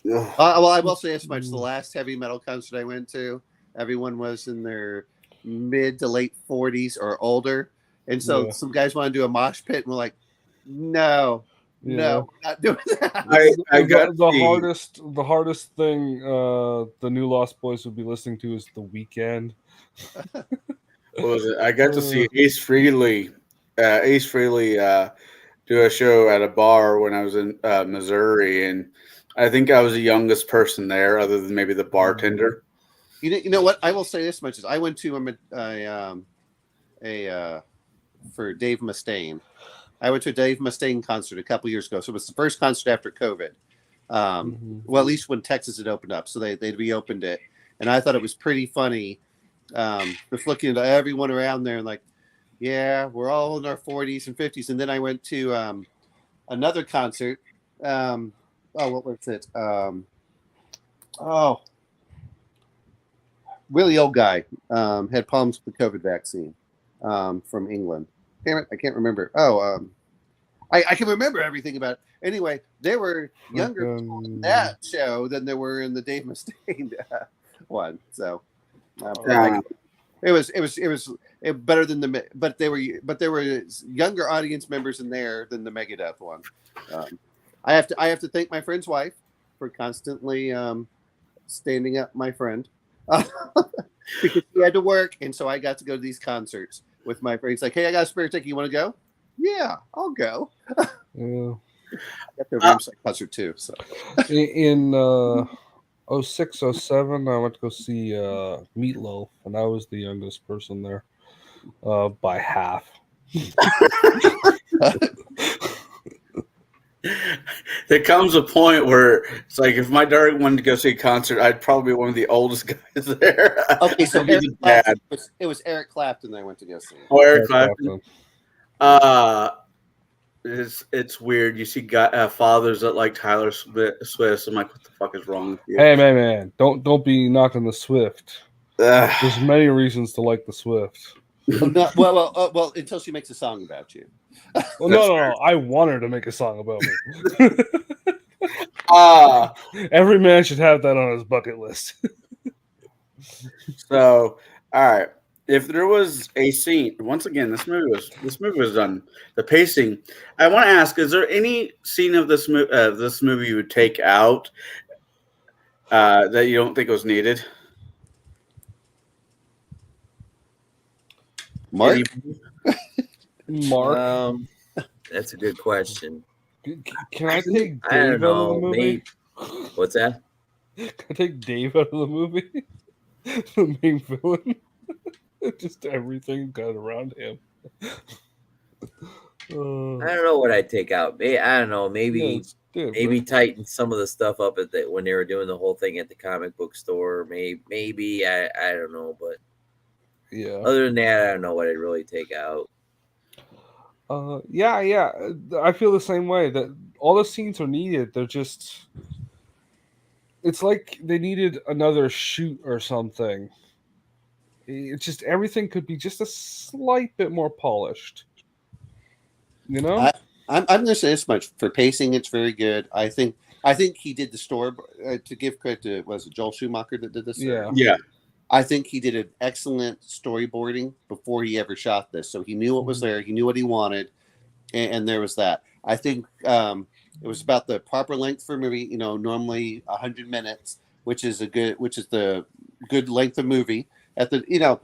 Well, I will say as much. The last heavy metal concert I went to, everyone was in their mid to late 40s or older, and so some guys want to do a mosh pit, and we're like, no, not doing that. I got the hardest thing the new Lost Boys would be listening to is The Weeknd. What was it? I got to see Ace Frehley do a show at a bar when I was in Missouri, and I think I was the youngest person there, other than maybe the bartender. You know what? I will say this much: is I went to for Dave Mustaine. I went to a Dave Mustaine concert a couple years ago, so it was the first concert after COVID. Well, at least when Texas had opened up, so they reopened it, and I thought it was pretty funny. Just looking at everyone around there and like, yeah, we're all in our 40s and 50s. And then I went to another concert. What was it? Really old guy had problems with the COVID vaccine from England. Damn it, I can't remember. I can remember everything about it. Anyway, they were younger in that show than they were in the Dave Mustaine one. So it was better than but there were younger audience members in there than the Megadeth one. I have to thank my friend's wife for constantly standing up my friend because he had to work, and so I got to go to these concerts with my friend. He's like, "Hey, I got a spare ticket. You want to go?" Yeah, I'll go. Yeah. I got the Rammstein concert too. So in 06, 07, I went to go see Meatloaf, and I was the youngest person there by half. There comes a point where it's like if my daughter wanted to go see a concert, I'd probably be one of the oldest guys there. Okay, so it was Eric Clapton I went to go see. Oh, Eric Clapton. It's weird. You see fathers that like Taylor Swift. I'm like, what the fuck is wrong with you? Hey, man, don't be knocking the Swift. There's many reasons to like the Swift. Well, until she makes a song about you. Well, no. I want her to make a song about me. Every man should have that on his bucket list. So, all right. If there was a scene, once again, this movie was done. The pacing. I want to ask: is there any scene of this movie you would take out that you don't think was needed? Mark? That's a good question. Can I take Dave I don't out of the know. movie? Maybe. What's that? Can I take Dave out of the movie? The main villain? Just everything got around him. I don't know what I'd take out. I don't know. Maybe tighten some of the stuff up when they were doing the whole thing at the comic book store. Maybe I don't know, but yeah. Other than that, I don't know what I'd really take out. Yeah. I feel the same way. That all the scenes are needed. They're just it's like they needed another shoot or something. It's just everything could be just a slight bit more polished. You know? I'm going to say this much for pacing. It's very good. I think he did the story to give credit to was it Joel Schumacher that did this? Yeah. Yeah. I think he did an excellent storyboarding before he ever shot this. So he knew what was there. He knew what he wanted, and there was that. I think it was about the proper length for a movie. You know, normally 100 minutes, which is the good length of movie at the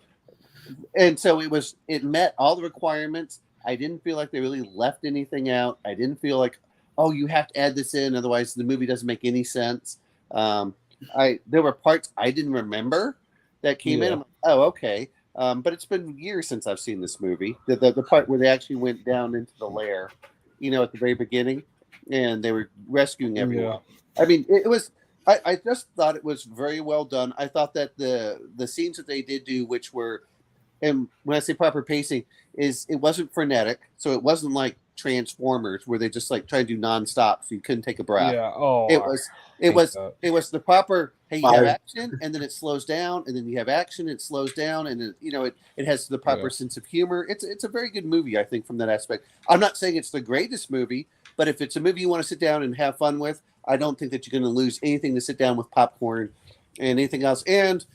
and so it met all the requirements. I didn't feel like they really left anything out. I didn't feel like, oh, you have to add this in, otherwise the movie doesn't make any sense. There were parts I didn't remember that came in. I'm like, oh, okay. But it's been years since I've seen this movie. The part where they actually went down into the lair, at the very beginning, and they were rescuing everyone. Yeah. I mean, it was. I just thought it was very well done. I thought that the scenes that they did do, which were, and when I say proper pacing, is it wasn't frenetic, so it wasn't like Transformers where they just like try to do nonstop, so you couldn't take a breath. Yeah. Oh, it was the proper. Hey, you have action, and then it slows down, and then you have action, it slows down, and then it has the proper sense of humor. It's a very good movie, I think, from that aspect. I'm not saying it's the greatest movie, but if it's a movie you want to sit down and have fun with, I don't think that you're going to lose anything to sit down with popcorn and anything else. And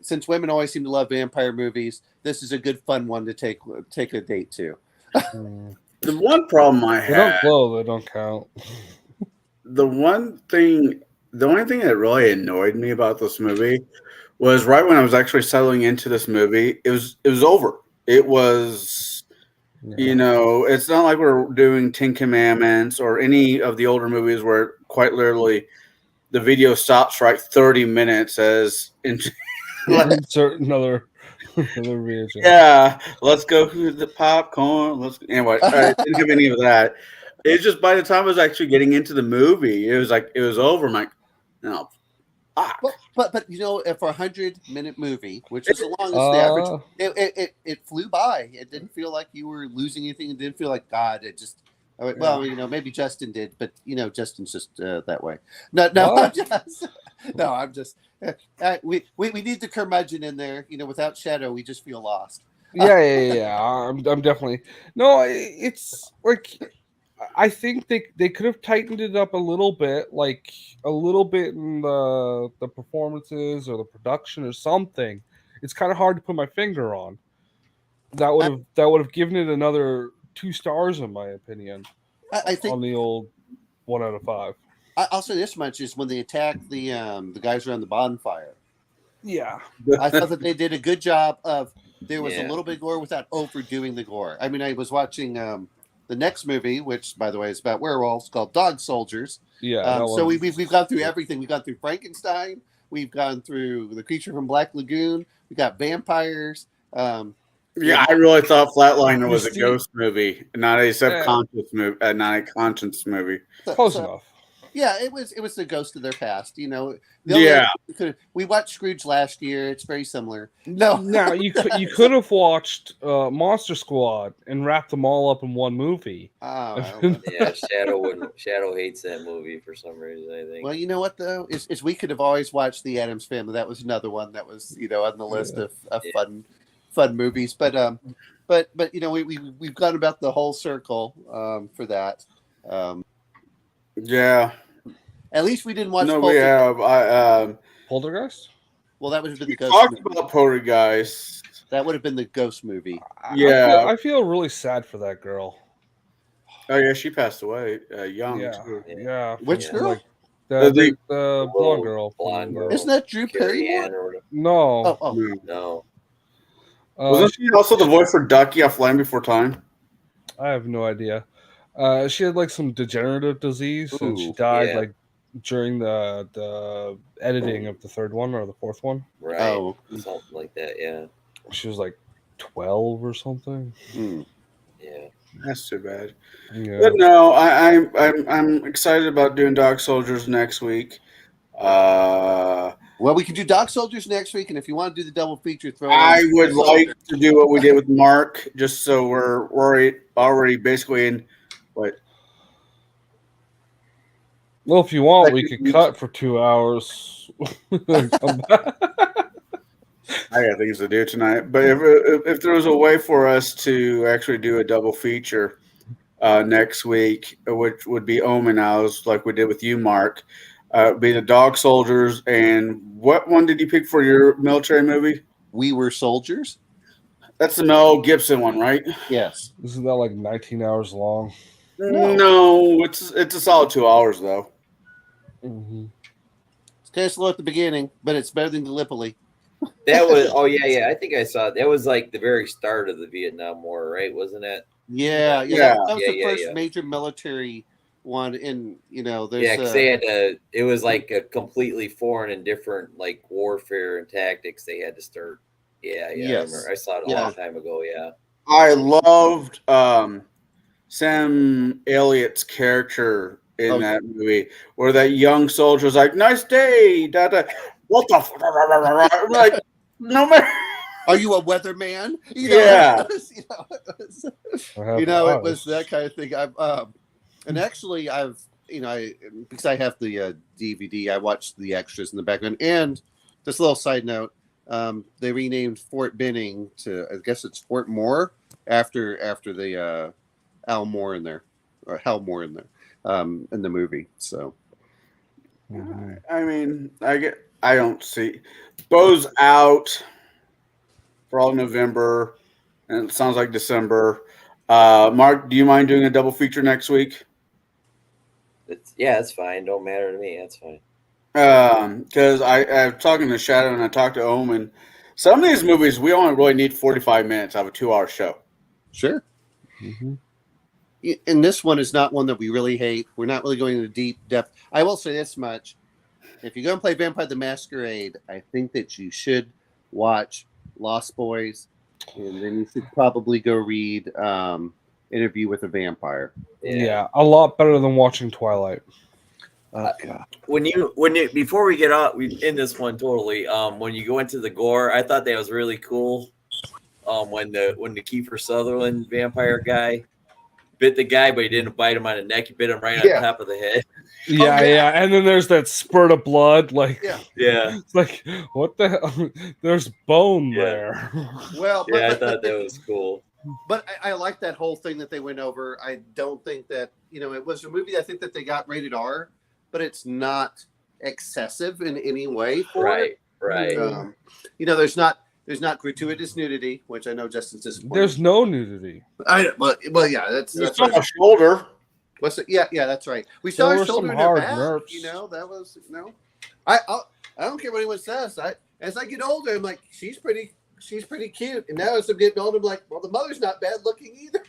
since women always seem to love vampire movies, this is a good fun one to take a date to. The one problem I they had, don't glow, they don't count. The only thing that really annoyed me about this movie was right when I was actually settling into this movie, it was over. It was, it's not like we're doing 10 Commandments or any of the older movies where quite literally the video stops right 30 minutes as insert another VHS. Yeah, let's go through the popcorn. Anyway, I didn't have any of that. It's just by the time I was actually getting into the movie, it was over. I'm like, no. But for a 100-minute movie, which is the longest the average, it flew by. It didn't feel like you were losing anything. It didn't feel like God. It just maybe Justin did, but Justin's just that way. I'm just we need the curmudgeon in there. Without Shadow, we just feel lost. Yeah. I'm definitely it's like I think they could have tightened it up a little bit in the performances or the production or something. It's kind of hard to put my finger on. That would have given it another 2 stars in my opinion. I think on the old 1 out of 5. I'll say this much is when they attacked the guys around the bonfire. Yeah, I thought that they did a good job of. There was a little bit of gore without overdoing the gore. I mean, I was watching the next movie, which by the way is about werewolves, called Dog Soldiers. Yeah. So we've gone through everything. We've gone through Frankenstein. We've gone through The Creature from Black Lagoon. We got vampires. Yeah, I really thought Flatliner was a ghost movie, not a subconscious movie, not a conscience movie. Close enough. Yeah, it was the ghost of their past. We watched Scrooge last year. It's very similar. No, you could have watched Monster Squad and wrapped them all up in one movie. Yeah, Shadow hates that movie for some reason, I think. Well, you know what though is we could have always watched The Addams Family. That was another one that was on the list of fun movies. But we've gone about the whole circle for that. Yeah. At least we didn't watch. No, we have. Poltergeist. Well, that would have been the ghost. Talked about Poltergeist. That would have been the ghost movie. Yeah, I feel really sad for that girl. Oh yeah, she passed away young. Yeah, too. yeah. Which girl? The blonde girl. Blonde girl. Isn't that Drew Barrymore? No. No. Wasn't she also the voice for Ducky off Land Before Time? I have no idea. She had like some degenerative disease, and she died like during the editing of the 3rd one or the 4th one. Right. Something like that. Yeah. She was like 12 or something. Yeah. That's too bad. Yeah. But no, I'm excited about doing Dog Soldiers next week. Well, we can do Dog Soldiers next week, and if you want to do the double feature, I would like to do what we did with Mark, just so we're already basically in what Well, if you want, Like, we could cut for 2 hours. Come back. I got things to do tonight. But if there was a way for us to actually do a double feature next week, which would be Omen House, like we did with you, Mark, be the Dog Soldiers. And what one did you pick for your military movie? We Were Soldiers. That's the Mel Gibson one, right? Yes. Isn't that like 19 hours long? No, it's a solid 2 hours though. Mm-hmm. It's kind of slow at the beginning, but it's better than Gallipoli. That was yeah. I think I saw it. That was like the very start of the Vietnam War, right? Wasn't it? Yeah. Yeah. That was the Yeah, first yeah. major military one, and there's Yeah, because they had to. It was like a completely foreign and different like warfare and tactics they had to start. Yeah. I Yes. remember. I saw it a Yeah. long time ago. Yeah. I loved Sam Elliott's character in Okay. that movie, where that young soldier's like, "Nice day, da da." What the? I'm like, no matter. Are you a weatherman? Yeah. It was that kind of thing. And actually, because I have the DVD, I watched the extras in the background. And just a little side note, they renamed Fort Benning to, I guess it's Fort Moore after the Al Moore in there, or Hal Moore in there, in the movie. So I mean, I don't see Bo's out for all November, and it sounds like December. Mark, do you mind doing a double feature next week? It's fine. Don't matter to me. That's fine. Because I'm talking to Shadow and I talked to Omen. Some of these movies we only really need 45 minutes out of a 2-hour show. sure. Mm-hmm. And this one is not one that we really hate. We're not really going into deep depth. I will say this much. If you're going to play Vampire the Masquerade, I think that you should watch Lost Boys, and then you should probably go read Interview with a Vampire. Yeah, a lot better than watching Twilight. Oh, God. When you before we get out, we in this one totally. When you go into the gore, I thought that was really cool. When the Kiefer Sutherland vampire guy bit the guy, but he didn't bite him on the neck. He bit him right on Yeah. top of the head. Yeah, yeah, and then there's that spurt of blood. Like, Yeah. Yeah, it's like, what the hell? There's bone Yeah. there. Well, yeah, I thought that was cool. But I like that whole thing that they went over. I don't think that, it was a movie I think that they got rated R, but it's not excessive in any way for it. Right. There's not gratuitous nudity, which I know Justin's disappointed. There's no nudity. Well, yeah, that's It's right. on a shoulder. What's it? Yeah, that's right. We saw There her were shoulder some in her hard back. nerfs. That was I don't care what anyone says. As I get older, I'm like, she's pretty cute. And now as I'm getting older, I'm like, well, the mother's not bad looking either.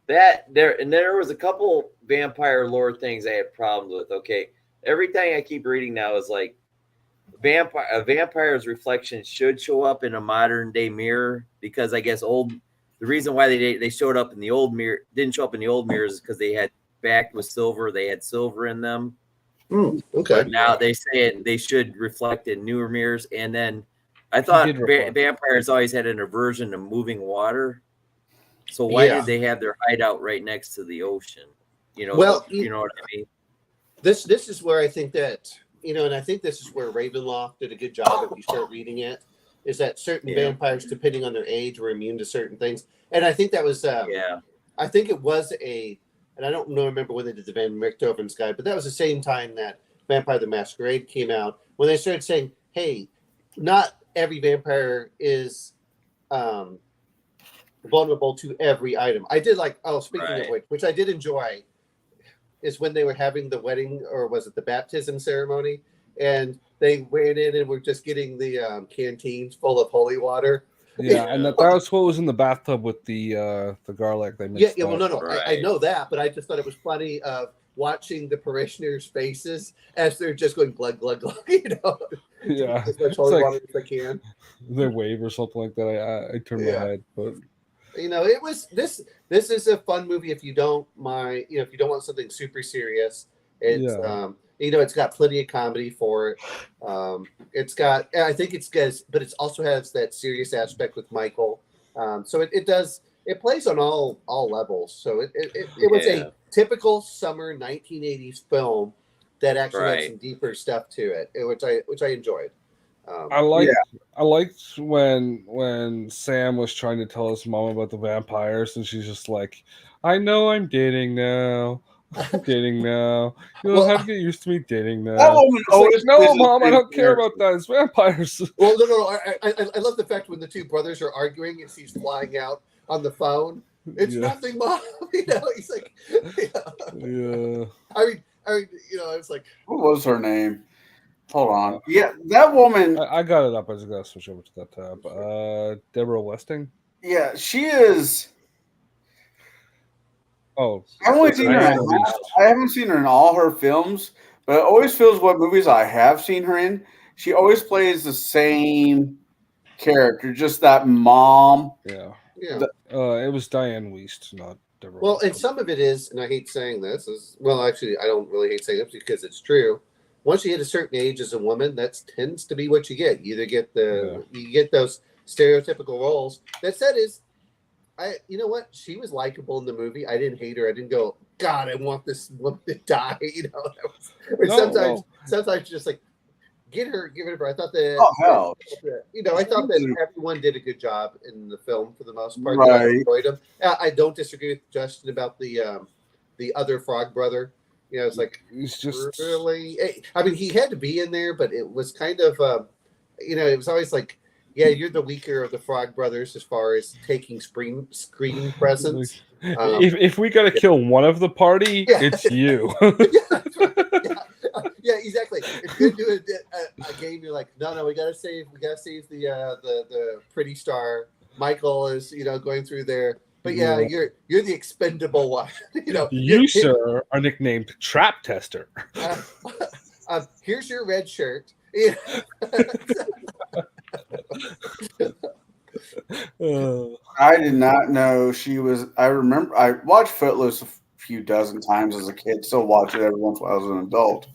There was a couple vampire lore things I had problems with. Okay, everything I keep reading now is like a vampire's reflection should show up in a modern day mirror, because I guess the reason why they showed up in the old mirror didn't show up in the old mirrors is because they had backed with silver. They had silver in them. Okay. But now they say they should reflect in newer mirrors. And then I thought did reflect. vampires always had an aversion to moving water. So why Yeah. did they have their hideout right next to the ocean? Well, you know what I mean? This is where I think that, and I think this is where Ravenloft did a good job if you start reading it, is that certain vampires, depending on their age, were immune to certain things. And I think that was, I think it was and I don't remember when they did the Van Richthofen's guide, but that was the same time that Vampire the Masquerade came out, when they started saying, hey, not every vampire is vulnerable to every item. I did speaking of which I did enjoy, is when they were having the wedding, or was it the baptism ceremony, and they went in and were just getting the canteens full of holy water. Yeah, and that's what was in the bathtub with the garlic they mixed. Yeah, well, no, Right. I know that, but I just thought it was funny of watching the parishioners' faces as they're just going glug glug glug, Yeah, as much holy like- water as they can. their wave or something like that. I turned my head, but It was this is a fun movie if you don't mind, if you don't want something super serious. It's it's got plenty of comedy for it. I think it's good, but it also has that serious aspect with Michael. So it does it plays on all levels. So it was Yeah. a typical summer 1980s film that actually had Right. some deeper stuff to it, which I enjoyed. I liked when Sam was trying to tell his mom about the vampires, and she's just like, "I know I'm dating now. I'm dating now. You'll Well, have to get used to me dating now." That woman It's like, always no, plays the mom, I same don't care character. about that. It's vampires. well, no. I love the fact when the two brothers are arguing and she's flying out on the phone. It's Yeah. nothing, mom. He's like, Yeah. I mean, I was like, What was her name? Hold on. Yeah, that woman. I got it up. I just gotta switch over to that tab. Deborah Westing. Yeah, she is. Oh, I've only seen her. Diane In, Wiest. I haven't seen her in all her films, but it always feels what movies I have seen her in. She always plays the same character, just that mom. Yeah. yeah. It was Diane Wiest, not Deborah. Well, and Westing. some of it is, and I hate saying this, actually, I don't really hate saying this because it's true. Once you hit a certain age as a woman, that tends to be what you get. You either get you get those stereotypical roles. That said, you know what? She was likable in the movie. I didn't hate her. I didn't go, God, I want this woman to die. Sometimes just like give it her. I thought that. Oh hell! I thought that everyone did a good job in the film for the most part. Right. I enjoyed them. I don't disagree with Justin about the other frog brother. It's like It's just really. I mean, he had to be in there, but it was kind of, it was always like, yeah, you're the weaker of the Frog Brothers as far as taking screen presence. If we gotta kill one of the party, Yeah. it's you. That's right. Yeah, exactly. If you're doing a game, you're like, no, we gotta save the pretty star. Michael is going through there, but yeah, you're the expendable one. You, sir, are nicknamed Trap Tester. Here's your red shirt. I did not know she was. I remember I watched Footloose a few dozen times as a kid. Still watch it every once in a while as an adult.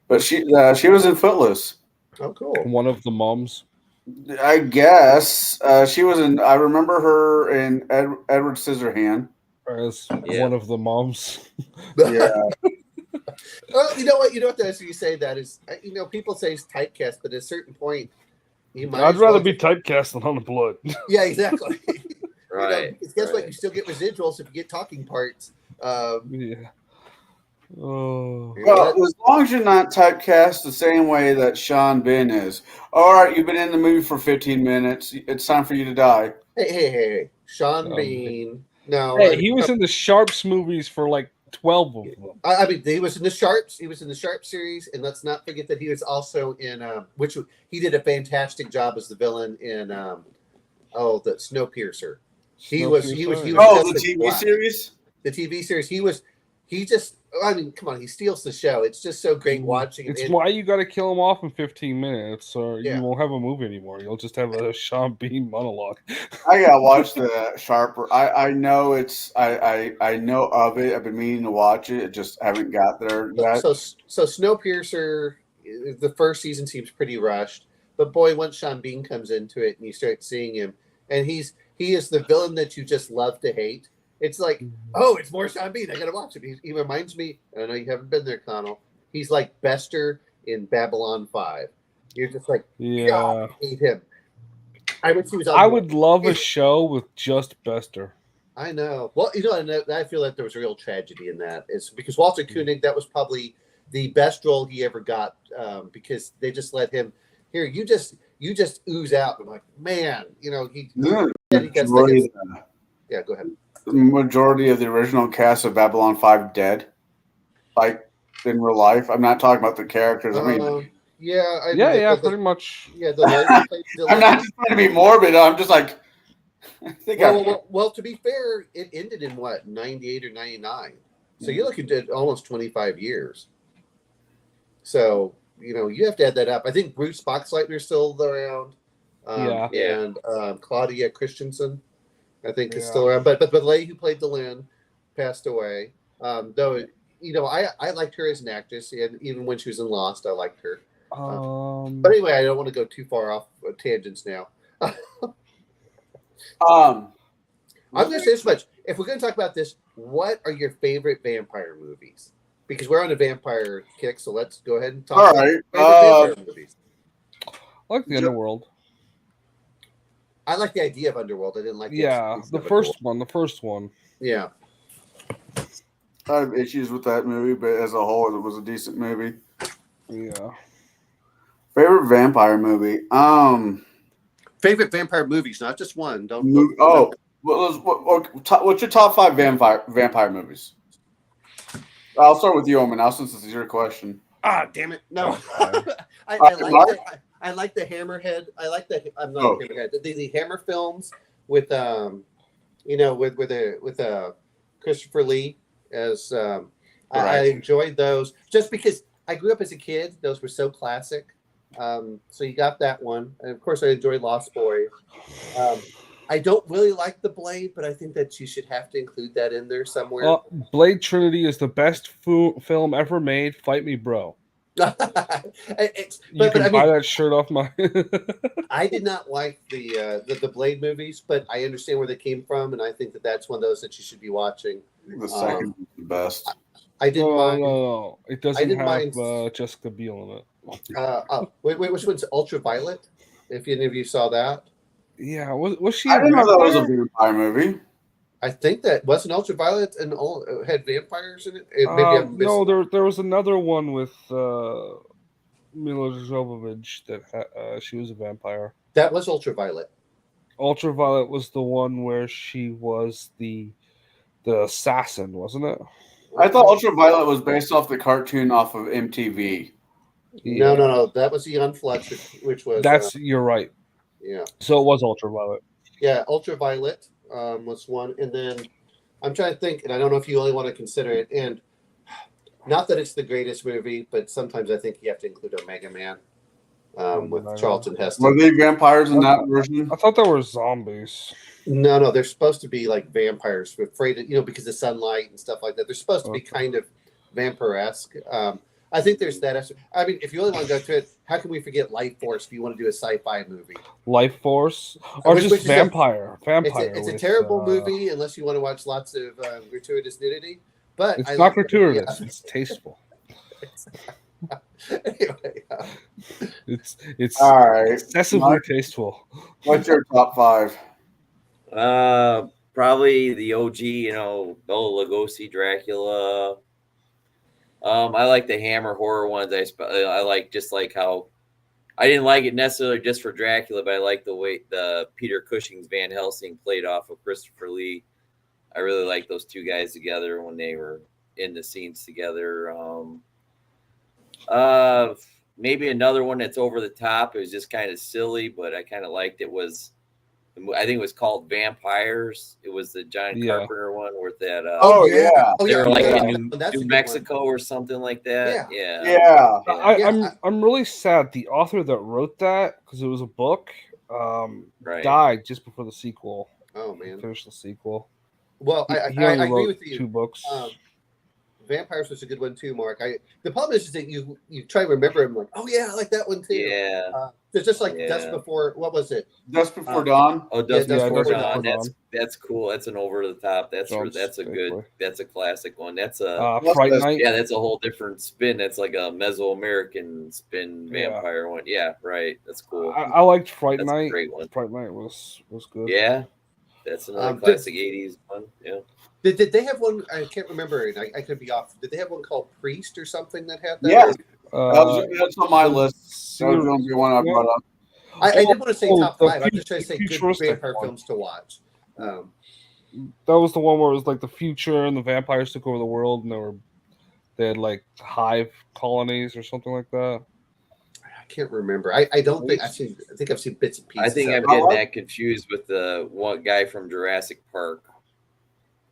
But she was in Footloose. Oh, cool. One of the moms. I guess she was in. I remember her in Edward Scissorhand. As Yeah. one of the moms. Yeah, Well, you know what? That's you say that is. People say it's typecast, but at a certain point, you might. I'd as well rather be typecast than on the blood. Yeah, exactly. Right. Because guess what? right. You still get residuals if you get talking parts. Yeah. Oh. well, as long as you're not typecast the same way that Sean Bean is. All right, you've been in the movie for 15 minutes. It's time for you to die. Hey. Sean Bean. No. Hey, he was in the Sharps movies for like 12 of them. I mean, he was in the Sharps. He was in the Sharp series, and let's not forget that he was also in which he did a fantastic job as the villain in the Snowpiercer. He was Oh, the Justin TV Black. series. The TV series. I mean, come on, he steals the show. It's just so great watching It's him. why you got to kill him off in 15 minutes, or Yeah. you won't have a movie anymore. You'll just have a Sean Bean monologue. I gotta watch the Sharper. I know it's. I know of it. I've been meaning to watch it. I just haven't got there yet. So Snowpiercer, the first season seems pretty rushed, but boy, once Sean Bean comes into it and you start seeing him, and he is the villain that you just love to hate. It's like, oh, it's more Sean Bean. I gotta watch him. He reminds me. I know you haven't been there, Connell. He's like Bester in Babylon 5. You're just like, Yeah. God, I hate him. I wish he was. On I would love a show with just Bester. I know. Well, I feel like there was a real tragedy in that. It's because Walter Koenig, that was probably the best role he ever got, because they just let him. Here, you just ooze out. I'm like, man, he gets yeah. Go ahead. The majority of the original cast of Babylon 5 dead, like in real life. I'm not talking about the characters. I mean, yeah, Pretty much. Yeah, the lady who played I'm not just trying to be morbid. I'm just like, I think well, to be fair, it ended in what, 98 or 99. So you're looking at almost 25 years. So you have to add that up. I think Bruce Boxleitner's still around. And Claudia Christensen, I think, is still around. But the lady who played Delenn passed away. Though I liked her as an actress, and even when she was in Lost, I liked her. But anyway, I don't want to go too far off tangents now. I'm going to say this much. If we're going to talk about this, what are your favorite vampire movies? Because we're on a vampire kick, so let's go ahead and talk All about right. favorite vampire movies. I like the Underworld. I like the idea of Underworld. I didn't like the execution The of first Underworld. one. The first one. Yeah. I have issues with that movie, but as a whole, it was a decent movie. Yeah. Favorite vampire movie? Favorite vampire movies, not just one. What's your top 5 vampire movies? I'll start with you, Omen, now since this is your question. Ah, damn it! No, I like the Hammerhead. I like the Hammerhead. The Hammer films with with Christopher Lee as I enjoyed those just because I grew up as a kid. Those were so classic. So you got that one, and of course I enjoyed Lost Boys. I don't really like the Blade, but I think that you should have to include that in there somewhere. Blade Trinity is the best film ever made. Fight me, bro. You can buy that shirt off my. I did not like the Blade movies, but I understand where they came from, and I think that that's one of those that you should be watching. The second is the best. I didn't mind. No, it doesn't have Jessica Biel in it. Wait, which one's Ultraviolet? If any of you saw that. Yeah, was she? I didn't know that was a vampire movie. I think that wasn't Ultraviolet and had vampires in it. No, there was another one with Mila Jovovich that she was a vampire. That was Ultraviolet. Ultraviolet was the one where she was the assassin, wasn't it? I thought Ultraviolet was based off the cartoon off of MTV. Yeah. No. That was the Unfledged, which was. You're right. Yeah. So it was Ultraviolet. Yeah, Ultraviolet was one, and then I'm trying to think, and I don't know if you only want to consider it, and not that it's the greatest movie, but sometimes I think you have to include Omega Man with Charlton Heston. Were they vampires in that version? I thought they were zombies. No, they're supposed to be like vampires, afraid of, because of sunlight and stuff like that. They're supposed to be kind of vampire-esque. I think there's that. I mean, if you really want to go to it, how can we forget Life Force if you want to do a sci-fi movie? Life Force? Or just Vampire. It's a terrible movie unless you want to watch lots of gratuitous nudity. But it's not gratuitous. It's tasteful. Anyway, it's all right. Excessively tasteful. What's your top 5? Probably the OG, Bela Lugosi, Dracula. I like the Hammer horror ones. I like just like how I didn't like it necessarily just for Dracula, but I like the way the Peter Cushing's Van Helsing played off of Christopher Lee. I really like those two guys together when they were in the scenes together. Maybe another one that's over the top. It was just kind of silly, but I kind of liked it. I think it was called Vampires. It was the John Carpenter one with that. They were like in New Mexico or something like that. Yeah. I'm really sad. The author that wrote that, because it was a book, died just before the sequel. Oh man, finished the sequel. Well, I agree with you. 2 books. Vampires was a good one too, Mark. The problem is that you try to remember them like, oh yeah, I like that one too. Yeah. There's just like Dust Before. What was it? Dust Before Dawn. Oh, Dust Before Dawn. That's cool. That's an over the top. That's a classic one. That's a Fright Night. Yeah, that's a whole different spin. That's like a Mesoamerican spin vampire one. Yeah, right. That's cool. I liked Fright Night. Great one. Fright Night was good. Yeah, that's another classic '80s one. Yeah. Did they have one? I can't remember, and I could be off. Did they have one called Priest or something that had that? Yeah, that's on my list. That was going to be one I brought up. I didn't want to say top 5. I'm just trying to say good vampire films to watch. That was the one where it was like the future and the vampires took over the world, and they had like hive colonies or something like that. I can't remember. I don't think I think I've seen bits and pieces. I think I'm getting that confused with the one guy from Jurassic Park.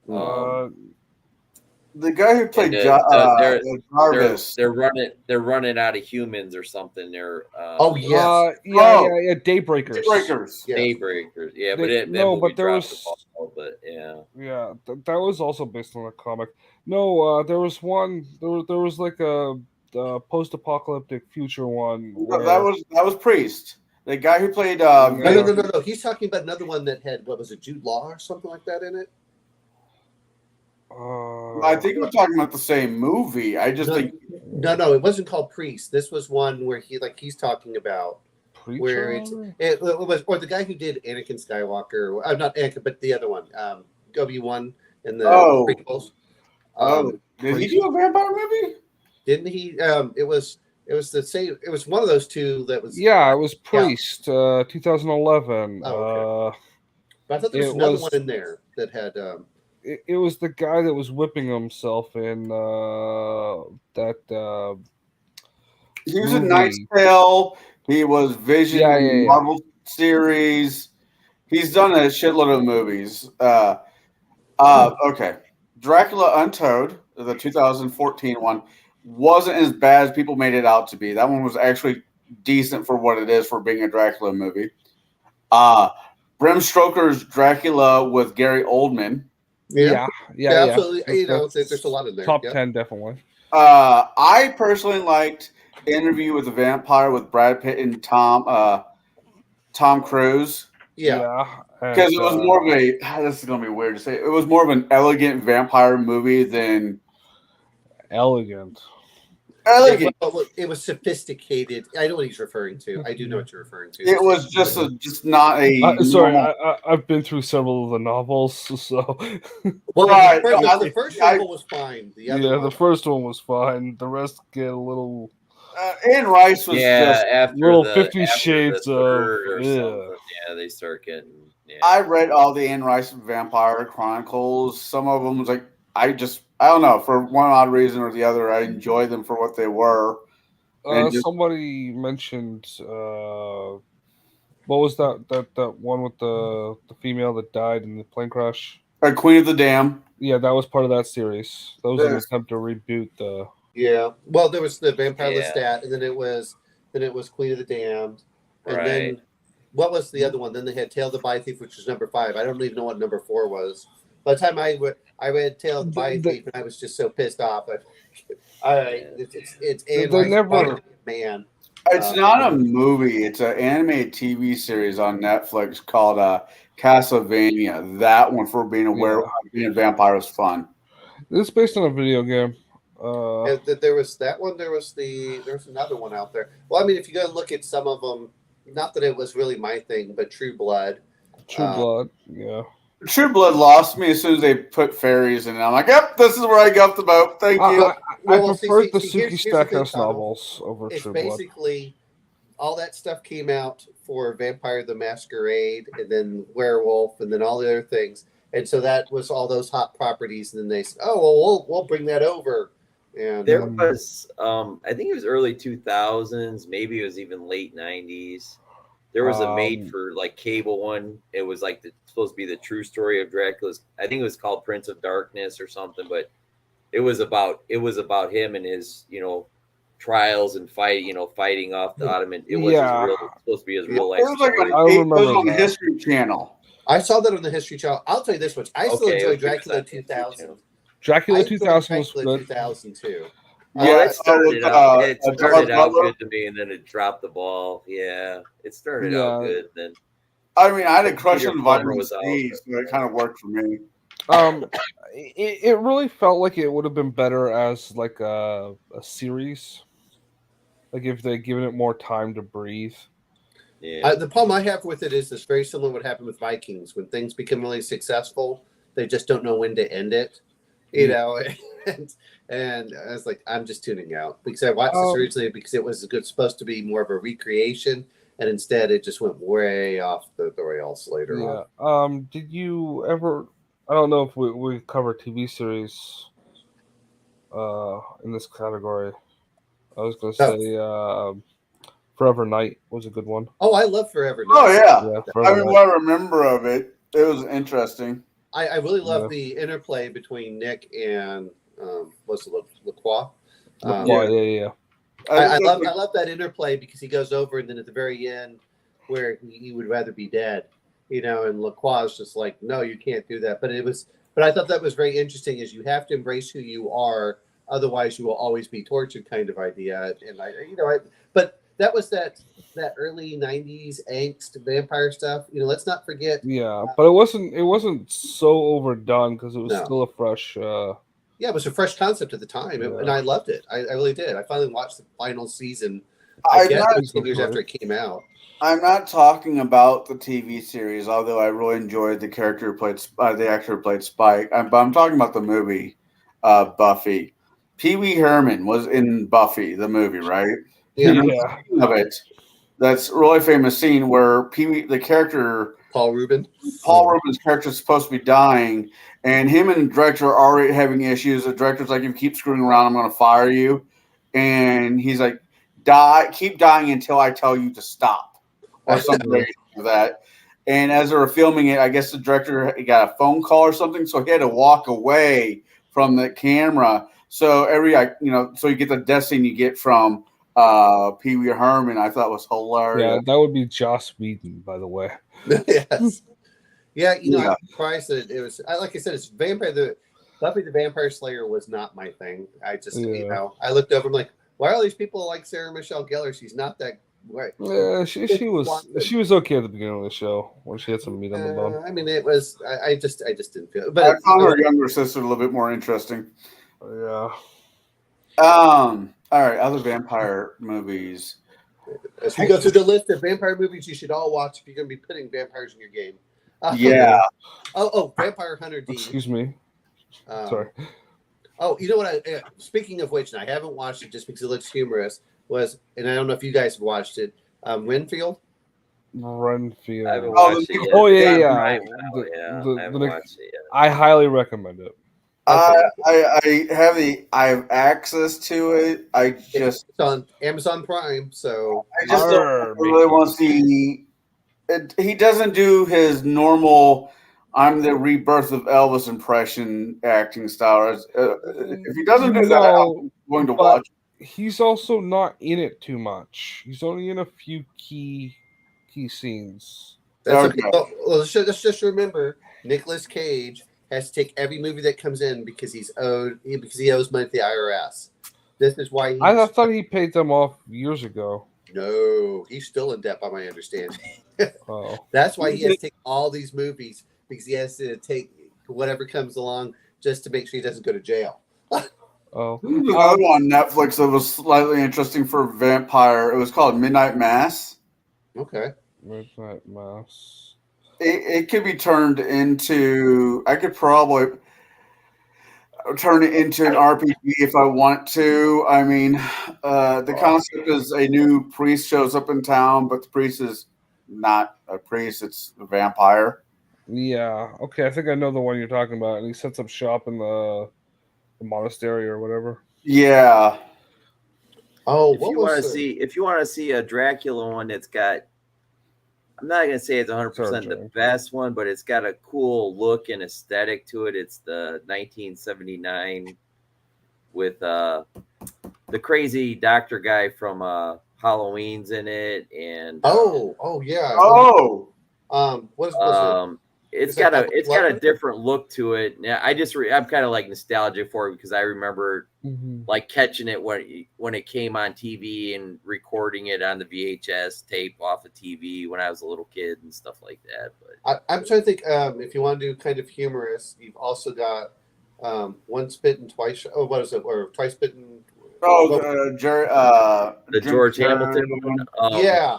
The guy who played Jarvis. They're running out of humans or something. They're Daybreakers. Daybreakers. Yeah, but there was that was also based on a comic. No, there was one. There was like a post-apocalyptic future one. That was Priest. The guy who played No. He's talking about another one that had, what was it, Jude Law or something like that in it? I think we're talking about the same movie. I just think No, it wasn't called Priest. This was one where he's talking about where it was, or the guy who did Anakin Skywalker, not Anakin, but the other one, W1 in the prequels. Did he do a vampire movie? Didn't he? It was the same. It was one of those two that was. Yeah, it was Priest, 2011. Oh, okay. But I thought there was another one in there that had. It was the guy that was whipping himself in that. He was in Knight's Tale. He was Vision in the Marvel series. He's done a shitload of movies. Okay. Dracula Untold, the 2014 one, wasn't as bad as people made it out to be. That one was actually decent for what it is for being a Dracula movie. Bram Stoker's Dracula with Gary Oldman. Yeah, absolutely. There's a lot in there. Top 10, definitely. I personally liked Interview with the Vampire with Brad Pitt and Tom Cruise. Yeah. Because it was more of a. This is gonna be weird to say. It was more of an elegant vampire movie than elegant. It was sophisticated. I know what he's referring to. I do know what you're referring to. It was just not a. Sorry, I've been through several of the novels, so. Well, the first novel was fine. The first one was fine. The rest get a little. Anne Rice was just after little 50 Shades of. Yeah, they start getting. Yeah. I read all the Anne Rice Vampire Chronicles. Some of them was like I don't know, for one odd reason or the other, I enjoy them for what they were. Somebody mentioned what was that one with the female that died in the plane crash? Queen of the Dam. Yeah, that was part of that series. That was an attempt to reboot the. Yeah, well, there was the Vampire Lestat, and then it was Queen of the Damned, and then what was the other one? Then they had Tale of the By Thief, which was number 5. I don't even know what number 4 was. By the time I read Tale of the By Thief, and I was just so pissed off. It's man. It's not a movie. It's an animated TV series on Netflix called Castlevania. That one, for being being a vampire, was fun. This is based on a video game. There was that one. There was another one out there. Well, I mean, if you go and look at some of them, not that it was really my thing, but True Blood. Yeah. True Blood lost me as soon as they put fairies in it. I'm like, yep, this is where I got the boat. Thank you. I preferred the Suki Stackhouse novels over True Blood. Basically, all that stuff came out for Vampire the Masquerade, and then Werewolf, and then all the other things. And so that was all those hot properties. And then they said, oh, well, we'll bring that over. And there was, I think it was early 2000s, maybe it was even late 90s. There was a made for like cable one. It was like supposed to be the true story of Dracula. I think it was called Prince of Darkness or something, but it was about him and his, trials and fighting off the Ottoman. It was supposed to be his real life. It was like on the History Channel. I saw that on the History Channel. I'll tell you this much. I still enjoy Dracula 2000. Dracula 2000 was good. 2002. Yeah, it started out good to me, and then it dropped the ball. Yeah, it started out good. Then I mean, I had a crush on Vitamin C, so it kind of worked for me. It really felt like it would have been better as like a series, like if they'd given it more time to breathe. Yeah. The problem I have with it is it's very similar to what happened with Vikings. When things become really successful, they just don't know when to end it. And I was like, I'm just tuning out because I watched this originally because it was supposed to be more of a recreation, and instead it just went way off the rails later on. Did you ever? I don't know if we cover TV series in this category. I was going to say Forever Night was a good one. Oh, I love Forever Night. Oh yeah, I mean, what I remember of it, it was interesting. I really love the interplay between Nick and what's it, Lacroix? Yeah. I love that interplay because he goes over and then at the very end where he would rather be dead, and Lacroix is just like, no, you can't do that. But I thought that was very interesting, is you have to embrace who you are, otherwise you will always be tortured kind of idea. And but that was that early '90s angst vampire stuff. Let's not forget. Yeah, but it wasn't so overdone because it was No. still a fresh. Yeah, it was a fresh concept at the time, and Yeah. I loved it. I really did. I finally watched the final season. I'm I guess not- 10 years after it came out. I'm not talking about the TV series, although I really enjoyed the character who played the actor who played Spike. But I'm talking about the movie, Buffy. Pee Wee Herman was in Buffy, the movie, right? Yeah, Yeah. Of it. That's a really famous scene where Pee Wee, the character, Paul Rubin. Paul Rubin's character, is supposed to be dying, and him and the director are already having issues. The director's like, "If you keep screwing around, I'm going to fire you." And he's like, keep dying until I tell you to stop, or something like that. And as they were filming it, I guess the director got a phone call or something, so he had to walk away from the camera. So so you get the death scene you get from Pee Wee Herman. I thought was hilarious. Yeah, that would be Joss Whedon, by the way. Yes. Yeah, Yeah. I'm surprised that it was. Like I said, it's Buffy the Vampire Slayer was not my thing. I just, I looked over. I'm like, why are all these people like Sarah Michelle Gellar? She's not that. Right. Yeah, she was okay at the beginning of the show when she had some meat on the bone. I mean, it was. I just didn't feel. But I But found her younger sister a little bit more interesting. Yeah. All right, other vampire movies. as we go through the list of vampire movies you should all watch if you're going to be putting vampires in your game. Yeah. Vampire Hunter D. Excuse me. Sorry. Oh, you know what? Speaking of which, and I haven't watched it just because it looks humorous. And I don't know if you guys have watched it. Renfield. Renfield. I haven't Oh, watched it yet. Oh yeah, It's on yeah. Prime now, The- yeah. the- I haven't the- watched it yet. I highly recommend it. I have access to it. I just It's on Amazon Prime, so don't really want to see. He doesn't do his normal "I'm the rebirth of Elvis" impression acting style. If he doesn't do that, I'm going to watch. He's also not in it too much. He's only in a few key scenes. that's Okay. okay. Well, let's just remember, Nicolas Cage has to take every movie that comes in because he owes money to the IRS. This is why I thought he paid them off years ago. No, he's still in debt by my understanding. Oh. That's why he has to take all these movies because he has to take whatever comes along just to make sure he doesn't go to jail. Oh. There's another one on Netflix that was slightly interesting for vampire. It was called Midnight Mass. Okay. Midnight Mass. It could be turned into. I could probably turn it into an RPG if I want to. I mean, the concept is a new priest shows up in town, but the priest is not a priest; it's a vampire. Yeah. Okay, I think I know the one you're talking about. And he sets up shop in the monastery or whatever. Yeah. Oh, If you want to see a Dracula one that's got, I'm not gonna say it's 100% Sorry, the Joey. best one, but it's got a cool look and aesthetic to it. It's the 1979 with the crazy doctor guy from Halloween's in it, and yeah. Oh. What's it? it's Is that got a Lovecraft? different look to it. Yeah, I'm kind of like nostalgic for it because I remember like catching it when it came on TV and recording it on the VHS tape off of TV when I was a little kid and stuff like that. But I'm trying to think. If you want to do kind of humorous, you've also got Once Bitten, Twice. Oh, what is it? Or Twice Bitten. Oh, the George Hamilton one. Yeah.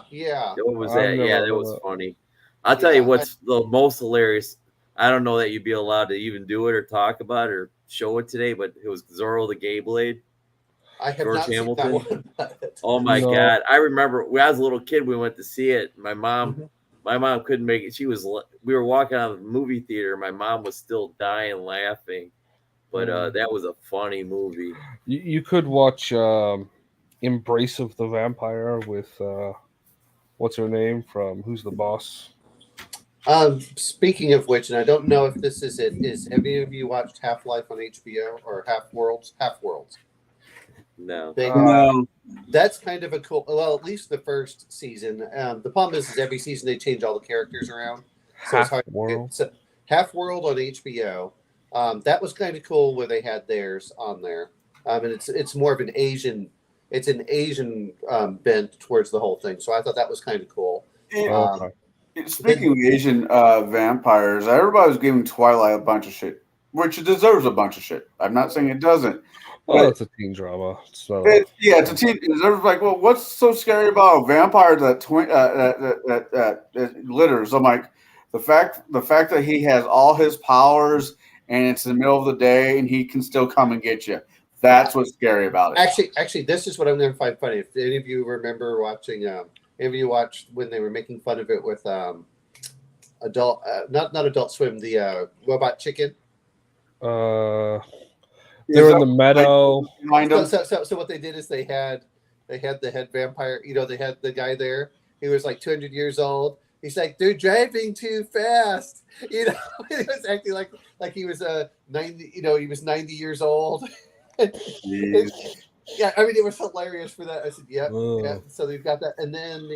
What was I've that? never Yeah, heard that was of it. funny. I'll tell you what's the most hilarious. I don't know that you'd be allowed to even do it or talk about it or show it today, but it was Zorro the Gay Blade. I have George not Hamilton. seen that one. But Oh my No. God. I remember when I was a little kid, we went to see it. My mom Mhm. couldn't make it. We were walking out of the movie theater. My mom was still dying laughing, but that was a funny movie. You could watch Embrace of the Vampire with what's her name from Who's the Boss? Speaking of which, and I don't know if this is it, have any of you watched Half-Life on HBO or Half Worlds? No. That's kind of a cool. Well, at least the first season. The problem is every season they change all the characters around. So it's hard. Half-World? So Half World on HBO. That was kind of cool where they had theirs on there. And it's more of an Asian it's an Asian bent towards the whole thing. So I thought that was kind of cool. And speaking of Asian vampires, everybody was giving Twilight a bunch of shit, which it deserves a bunch of shit. I'm not saying it doesn't. Well, it's a teen drama. So it's a teen. Everybody's like, well, what's so scary about a vampire that litters? I'm like, the fact that he has all his powers and it's in the middle of the day and he can still come and get you. That's what's scary about it. Actually, this is what I'm going to find funny. If any of you remember watching, any of you watched when they were making fun of it with adult, not Adult Swim, the Robot Chicken. They were in the meadow. So what they did is they had the head vampire. They had the guy there. He was like 200 years old. He's like, they're driving too fast. He was acting like he was 90. He was 90 years old. Yeah, I mean, it was hilarious for that. I said, yep. Yeah. So they've got that, and then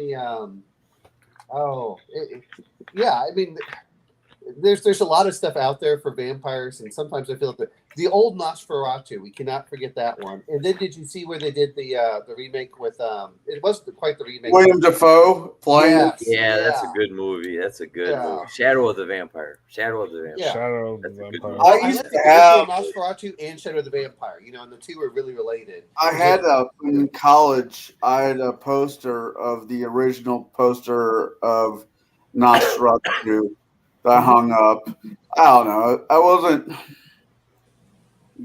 I mean, there's a lot of stuff out there for vampires, and sometimes I feel like the old Nosferatu, we cannot forget that one. And then did you see where they did the remake with it wasn't quite the remake. William Dafoe playing. Yes. Yeah, that's a good movie. That's a good movie. Shadow of the Vampire. Shadow of the Vampire. Yeah. Shadow of the That's a good Vampire. movie. I used like to the have. Nosferatu and Shadow of the Vampire, and the two are really related. I had in college. I had a poster of the original poster of Nosferatu that I hung up. I don't know. I wasn't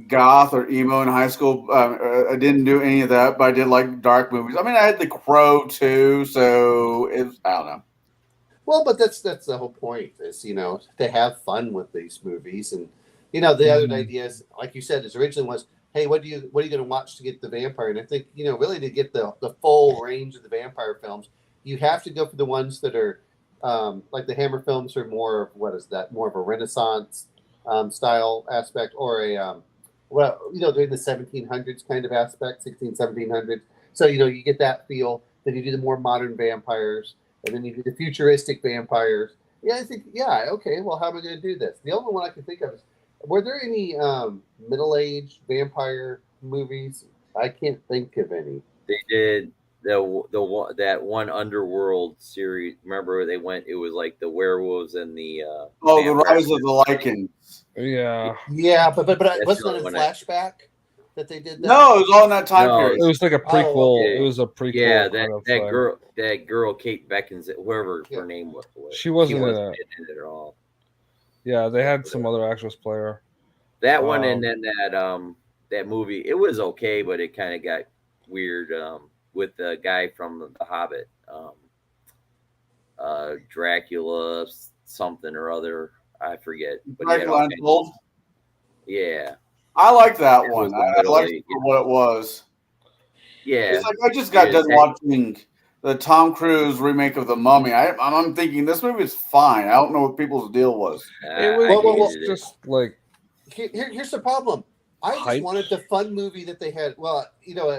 goth or emo in high school. I didn't do any of that, but I did like dark movies. I mean, I had The Crow too, so I don't know. Well, but that's the whole point is to have fun with these movies, and the other idea is, like you said, is originally was, hey, what are you going to watch to get the vampire? And I think really to get the full range of the vampire films, you have to go for the ones that are like the Hammer films are more of more of a Renaissance style aspect, or a they're in the 1700s kind of aspect, 1700s. So you get that feel. Then you do the more modern vampires, and then you do the futuristic vampires. Yeah, I think okay. Well, how am I going to do this? The only one I can think of is, were there any middle-aged vampire movies? I can't think of any. They did that one Underworld series. Remember where they went? It was like the werewolves and the the Rise of the Lycans. Yeah. Yeah, but wasn't it a flashback that they did that? No, it was all in that time period. It was like a prequel. okay. It was a prequel. Yeah, kind of that girl, Kate Beckinsale, whoever her name was. She wasn't in in it at all. Yeah, they had some other actress play her. That one, and then that movie, it was okay, but it kind of got weird with the guy from The Hobbit, Dracula something or other. I forget. But Dracula Untold. Yeah, I like that one. I liked it for what it was. Yeah, it's like I just got done watching the Tom Cruise remake of The Mummy. I'm thinking this movie is fine. I don't know what people's deal was. It was just like here's the problem. I just wanted the fun movie that they had. Well,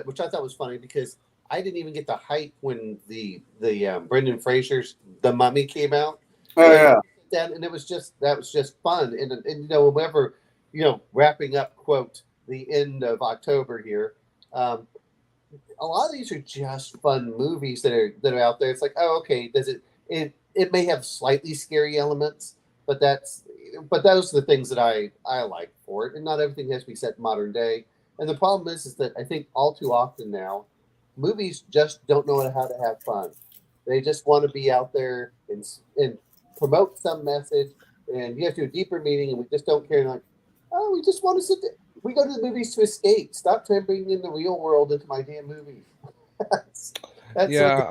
which I thought was funny because I didn't even get the hype when the Brendan Fraser's The Mummy came out. Oh yeah. And that was just fun. And whenever wrapping up quote the end of October here, a lot of these are just fun movies that are out there. It's like, oh, okay, it may have slightly scary elements, but those are the things that I like for it, and not everything has to be set in modern day. And the problem is that I think all too often now, movies just don't know how to have fun. They just want to be out there and promote some message, and you have to do a deeper meaning, and we just don't care. Like, oh, we just want to sit there. We go to the movies to escape. Stop trying to bring in the real world into my damn movies. I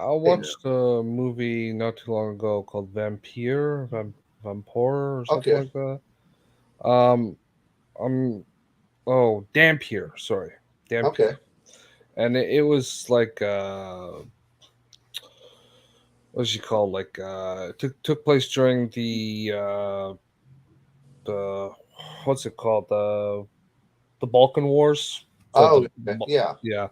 watched a movie not too long ago called Vampire or something like that. Dampier. Sorry, Dampier. Okay. And it was like what's she called? Like took place during the what's it called? The Balkan Wars. Yeah.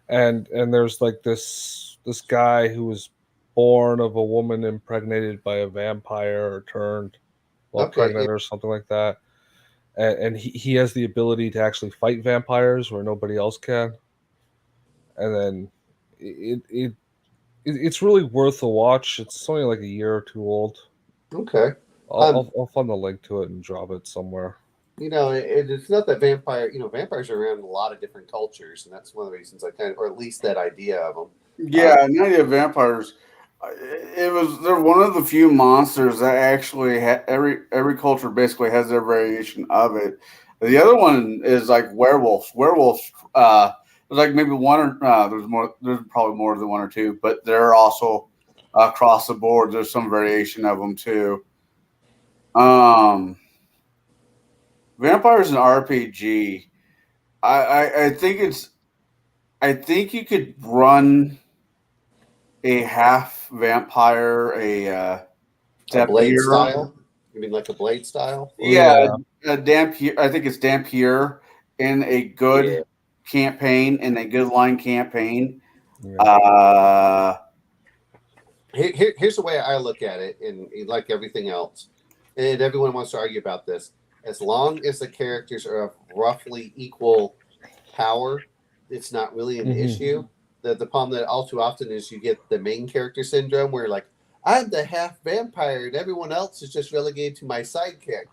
And there's like this guy who was born of a woman impregnated by a vampire or turned pregnant or something like that. And he has the ability to actually fight vampires where nobody else can. and then it's really worth a watch. It's only like a year or two old. Okay. I'll find the link to it and drop it somewhere. It's not that vampires are around a lot of different cultures, and that's one of the reasons I or at least that idea of them. Yeah, an idea of vampires. They're one of the few monsters that actually every culture basically has their variation of it. The other one is like werewolves. Werewolves, there's like maybe one or there's more. There's probably more than one or two, but they're also across the board. There's some variation of them too. Vampires and RPG. I think you could run a half vampire, A blade style. You mean like a blade style? Yeah, Dampier. I think it's Dampier in a good campaign, in a good line campaign. Yeah. Here's the way I look at it, and like everything else, and everyone wants to argue about this. As long as the characters are of roughly equal power, it's not really an issue. The problem that all too often is you get the main character syndrome where like I'm the half vampire and everyone else is just relegated to my sidekick.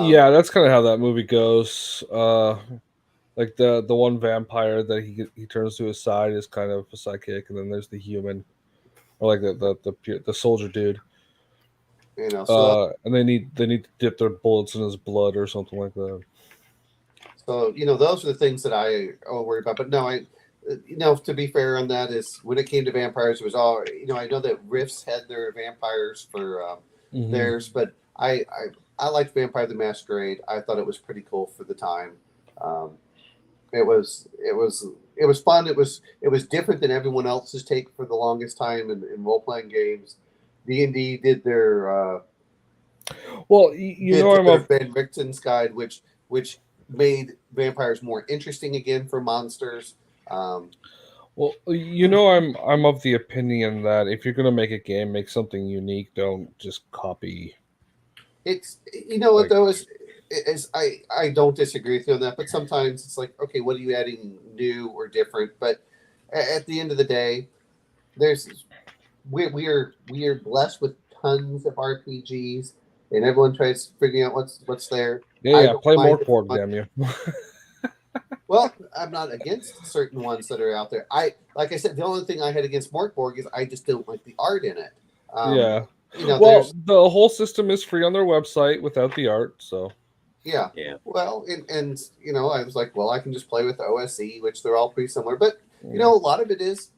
Yeah, that's kind of how that movie goes. Like the one vampire that he turns to his side is kind of a sidekick, and then there's the human, or like the soldier dude. And they need to dip their bullets in his blood or something like that. So those are the things that I worry about. But no, to be fair on that is when it came to vampires, it was all I know that Rifts had their vampires for theirs, but I liked Vampire the Masquerade. I thought it was pretty cool for the time. It was fun. It was different than everyone else's take for the longest time in role playing games. D&D did their I'm a Ben Richton's guide, which made vampires more interesting again for monsters. I'm of the opinion that if you're gonna make a game, make something unique. Don't just copy. It's what though is I don't disagree with you on that, but sometimes it's like, okay, what are you adding new or different? But at the end of the day, we are blessed with tons of RPGs, and everyone tries figuring out what's there. Yeah, play Morkborg, damn you. Well, I'm not against certain ones that are out there. Like I said, the only thing I had against Morkborg is I just don't like the art in it. The whole system is free on their website without the art, so. Yeah. Well, and I was like, well, I can just play with OSE, which they're all pretty similar. But a lot of it is,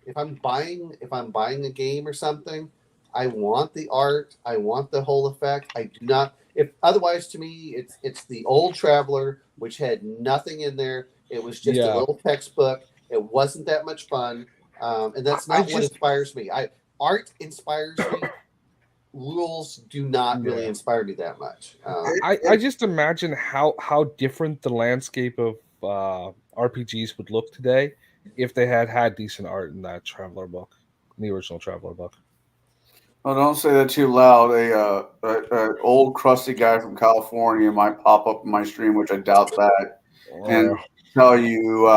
if I'm buying a game or something, I want the art, I want the whole effect. I do not. If otherwise, to me, it's the old Traveler, which had nothing in there. It was just a little textbook. It wasn't that much fun, and that's not what inspires me. Art inspires me. Rules do not really inspire me that much. I just imagine how different the landscape of RPGs would look today if they had decent art in that Traveler book, the original Traveler book. Oh, don't say that too loud. An old crusty guy from California might pop up in my stream, which I doubt that, and tell you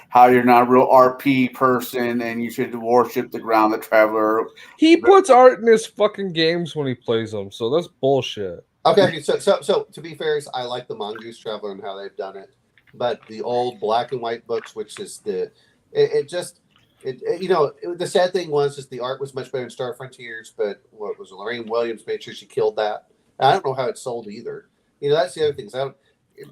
how you're not a real RP person and you should worship the ground that Traveler. He puts art in his fucking games when he plays them, so that's bullshit. Okay, so to be fair, I like the Mongoose Traveler and how they've done it, but the old black and white books, which is the sad thing was the art was much better in Star Frontiers, but what was it, Lorraine Williams made sure she killed that. I don't know how it sold either. That's the other thing.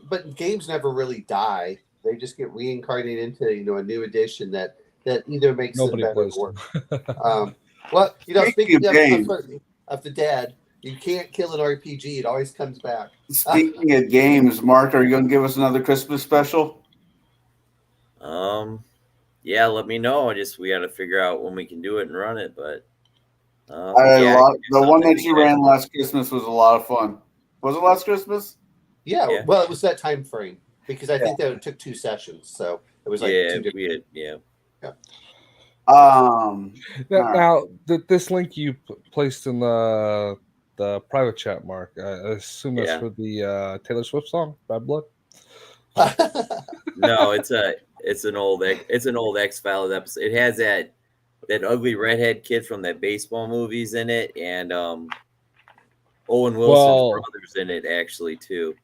But games never really die. They just get reincarnated into a new edition that either makes Nobody them better plays or worse. Speaking of the dead, you can't kill an RPG. It always comes back. Speaking of games, Mark, are you going to give us another Christmas special? Yeah, let me know. We got to figure out when we can do it and run it. But the one that you ran last Christmas was a lot of fun. Was it last Christmas? Yeah. Well, it was that time frame because I think that it took 2 sessions, so it was like 2 different. Now, this link you placed in the private chat, Mark, I assume that's for the Taylor Swift song "Bad Blood." No, it's It's an old X-Files episode. It has that ugly redhead kid from that baseball movies in it, and Owen Wilson's brother's in it actually too.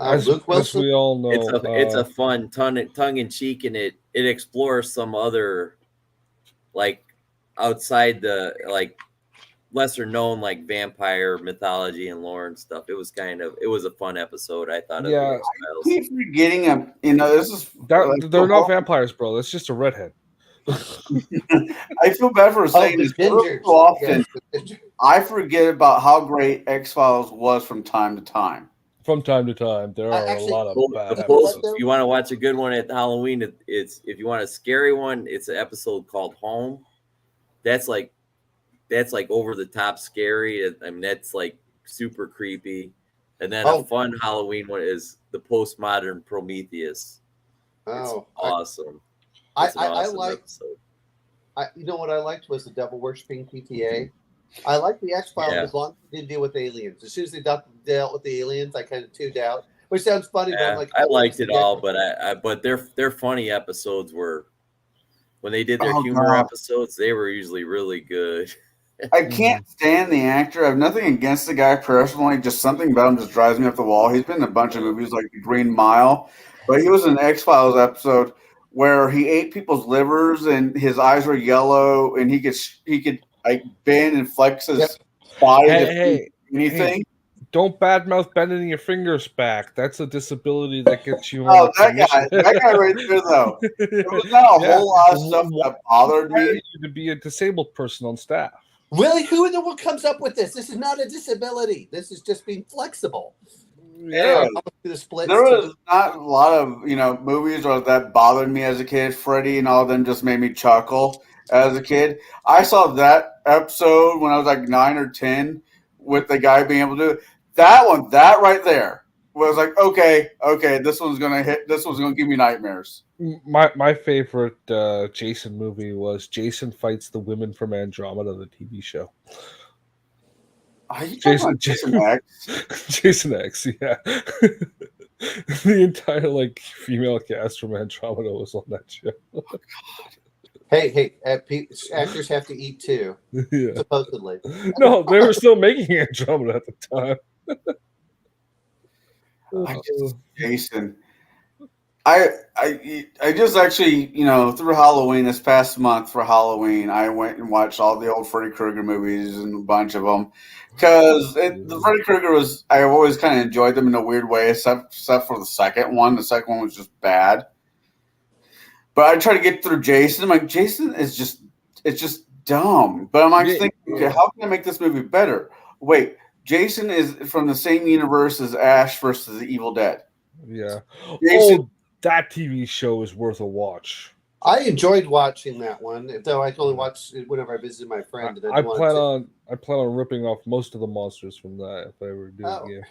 As we all know, it's a fun tongue in cheek, and it explores some other like outside the like lesser known like vampire mythology and lore and stuff. It was a fun episode. I thought. Yeah, I keep forgetting him. You know, this is they're not vampires, bro. It's just a redhead. I feel bad for saying this so often. I forget about how great X-Files was from time to time. From time to time, there are a lot of bad episodes. If you want to watch a good one at Halloween, it's if you want a scary one, it's an episode called Home. That's like over the top scary. I mean, that's like super creepy. And then a fun Halloween one is the Postmodern Prometheus. It's awesome. I like. You know what I liked was the Devil Worshipping PTA. I like the X-Files as long as they didn't deal with aliens. As soon as they dealt with the aliens, I kind of tuned out. Which sounds funny. Yeah, but I liked it all, but their funny episodes were when they did their humor episodes. They were usually really good. I can't stand the actor. I have nothing against the guy personally. Just something about him just drives me up the wall. He's been in a bunch of movies like The Green Mile, but he was in an X-Files episode where he ate people's livers and his eyes were yellow and he could like bend and flex his body to anything. Hey, don't badmouth bending your fingers back. That's a disability that gets you. That guy right there though. There was not a whole lot of stuff that bothered me. To be a disabled person on staff. Really? Who in the world comes up with this? This is not a disability. This is just being flexible. Yeah, there was not a lot of movies that bothered me as a kid. Freddy and all of them just made me chuckle as a kid. I saw that episode when I was like 9 or 10 with the guy being able to do it. That right there was like, okay, this one's gonna hit. This one's gonna give me nightmares. My favorite Jason movie was Jason Fights the Women from Andromeda, the TV show. Jason X. Jason X, yeah. The entire female cast from Andromeda was on that show. Oh, God. Hey, actors have to eat too. Yeah. Supposedly. No, they were still making Andromeda at the time. Jason. I just actually, through Halloween this past month for Halloween, I went and watched all the old Freddy Krueger movies and a bunch of them because the Freddy Krueger I always kind of enjoyed them in a weird way, except for the second one. The second one was just bad. But I try to get through Jason. I'm like, Jason is just dumb. But I'm like thinking, okay, how can I make this movie better? Wait, Jason is from the same universe as Ash versus the Evil Dead. Yeah. Jason, that TV show is worth a watch. I enjoyed watching that one, though I only watched it whenever I visited my friend. I plan on ripping off most of the monsters from that if I ever do it again.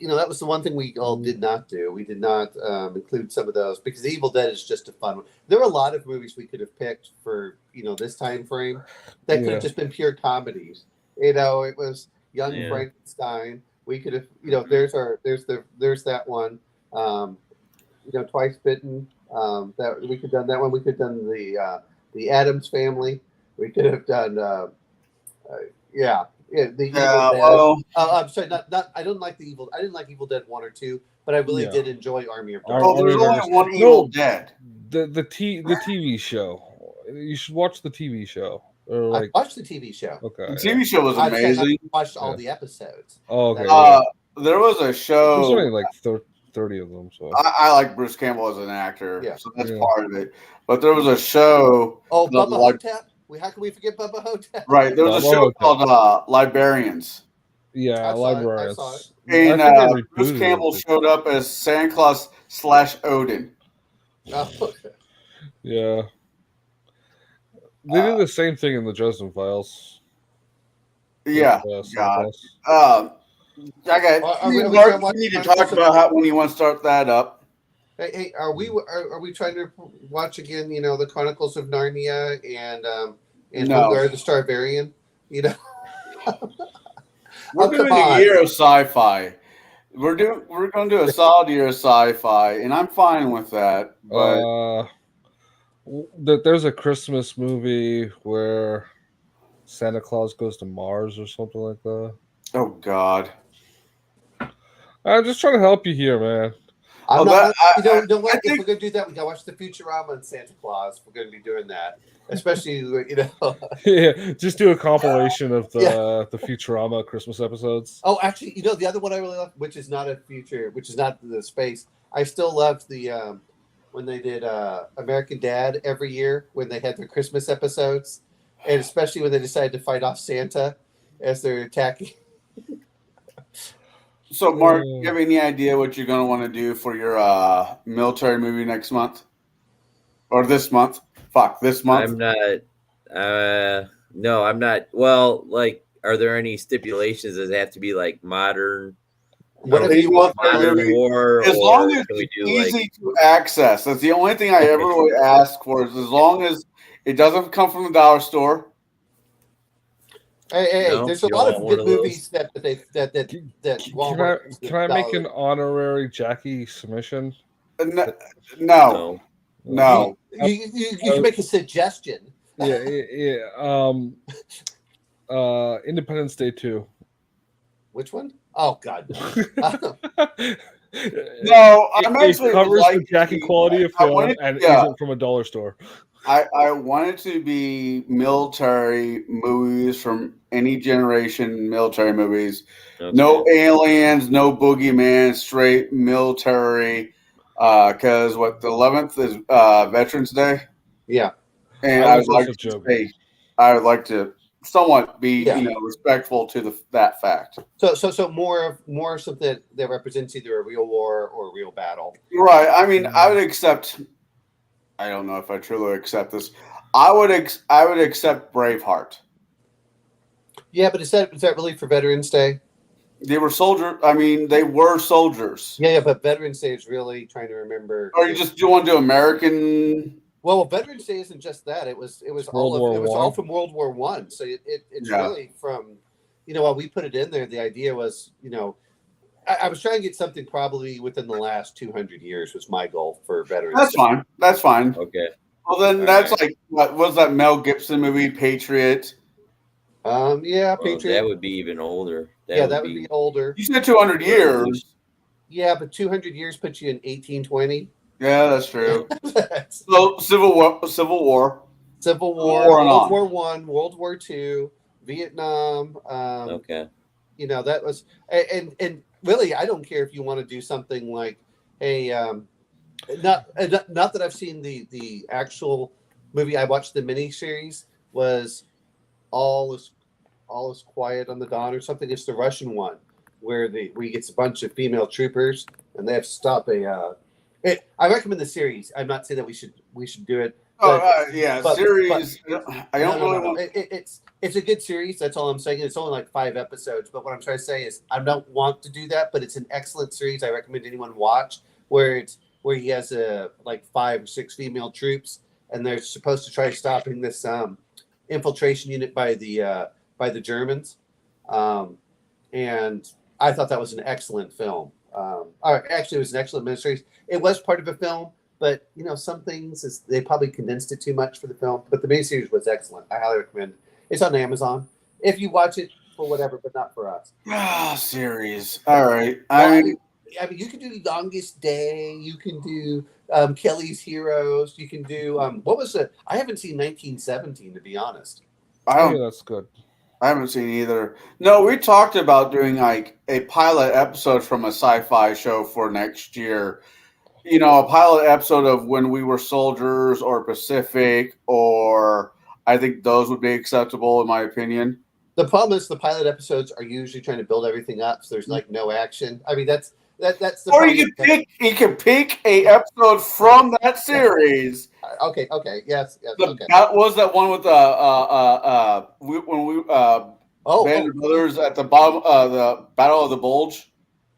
That was the one thing we all did not do. We did not include some of those because The Evil Dead is just a fun one. There were a lot of movies we could have picked for this time frame that could have just been pure comedies. It was Young Frankenstein. We could have, there's that one. Twice Bitten. That we could have done that one. We could have done the Addams Family. We could have done Evil Dead. I'm sorry, not. I don't like I didn't like Evil Dead 1 or 2, but I really did enjoy Army of Darkness. There's only one Evil Dead. The TV show. You should watch the TV show. I watched the TV show. Okay, the TV show was amazing. I watched all the episodes. Oh, okay. There was a show. There's only like 30 of them. So I like Bruce Campbell as an actor, so that's part of it. But there was a show. Oh, Bubba Hotep. How can we forget Bubba Hotep? Right, there was a show called Librarians. Yeah, Librarians. I saw it. And Bruce Campbell showed up as Santa Claus / Odin. Oh, okay. Yeah. They did the same thing in the Dresden Files. Yeah. We need to talk about when you want to start that up. Hey, are we trying to watch again? The Chronicles of Narnia and Bulgar the Starvarian. We're doing a year of sci-fi. We're going to do a solid year of sci-fi, and I'm fine with that. But There's a Christmas movie where Santa Claus goes to Mars or something like that. oh god, I'm just trying to help you here, man. I'm Well, not. that- You know what? I If think- we're gonna do that, we gotta watch the Futurama and Santa Claus. We're gonna be doing that, especially Yeah, just do a compilation of the Yeah. the Futurama Christmas episodes. Oh, actually, the other one I really love, which is not which is not the space. I still loved the when they did American Dad every year when they had their Christmas episodes, and especially when they decided to fight off Santa as they're attacking. So, Mark, do you have any idea what you're going to want to do for your military movie next month or this month? Fuck, this month. I'm not. No, I'm not. Well, like, are there any stipulations? Does it have to be like modern? Whatever you want. Modern war, As or long as can we it's do easy like? to access. That's the only thing I ever would ask for. Is as long as it doesn't come from the dollar store. Hey, No, there's a you lot don't of want one good of those? movies that Can Walmart. can I make an honorary Jackie submission? No. You can make a suggestion. Yeah. Independence Day 2. Which one? Oh God. No, I'm It actually covers like the Jackie to- quality of I film wanted- and yeah. isn't from a dollar store. I wanted to be military movies from any generation, military movies. Okay. No aliens, no boogeyman, straight military. Because the 11th is Veterans Day, Yeah. and I I was would like also to joking. I would like to somewhat be Yeah. respectful to that fact. So more something that represents either a real war or a real battle. Right. I mean, I would accept. I don't know if I truly accept this. I would accept Braveheart. Yeah, but is that really for Veterans Day? They were soldiers. I mean, they were soldiers. Yeah, but Veterans Day is really trying to remember. Or you just do want to do American? Well, Veterans Day isn't just that. It was World War all I. from World War One. So it's Yeah. really from while we put it in there, the idea was I was trying to get something probably within the last 200 years was my goal for Veterans That's Day. fine. That's fine. Okay. Well, then All that's right. like what was that Mel Gibson movie, Patriot? Yeah, Well, Patriot. that would be even older. That would be older. You said 200 years. Yeah, but 200 years puts you in 1820. Yeah, that's true. So Civil War. Civil War, War and World on. War One, World War Two, Vietnam. Okay. That was and really, I don't care if you want to do something like, hey, not that I've seen the actual movie. I watched the miniseries. Was all is quiet on the dawn or something. It's the Russian one where he gets a bunch of female troopers and they have to stop I recommend the series. I'm not saying that we should do it. Yeah, but- series. I don't No. really want. It's a good series. That's all I'm saying. It's only like 5 episodes, but what I'm trying to say is I don't want to do that, but it's an excellent series. I recommend anyone watch where he has like 5 or 6 female troops, and they're supposed to try stopping this infiltration unit by the Germans, and I thought that was an excellent film. Actually, it was an excellent miniseries. It was part of a film. But some things they probably condensed it too much for the film. But the miniseries was excellent. I highly recommend it. It's on Amazon. If you watch it for whatever, but not for us. Series. All right. I mean, you can do Longest Day. You can do Kelly's Heroes. You can do what was it? I haven't seen 1917 to be honest. I Yeah, that's good. haven't seen either. No, we talked about doing like a pilot episode from a sci-fi show for next year. A pilot episode of When We Were Soldiers or Pacific, or I think those would be acceptable in my opinion. The problem is the pilot episodes are usually trying to build everything up, so there's like no action. I mean, that's the Or problem. you can pick a episode from that series. Okay, yes, okay. That was that one with when we Band of Brothers at the bottom the Battle of the Bulge.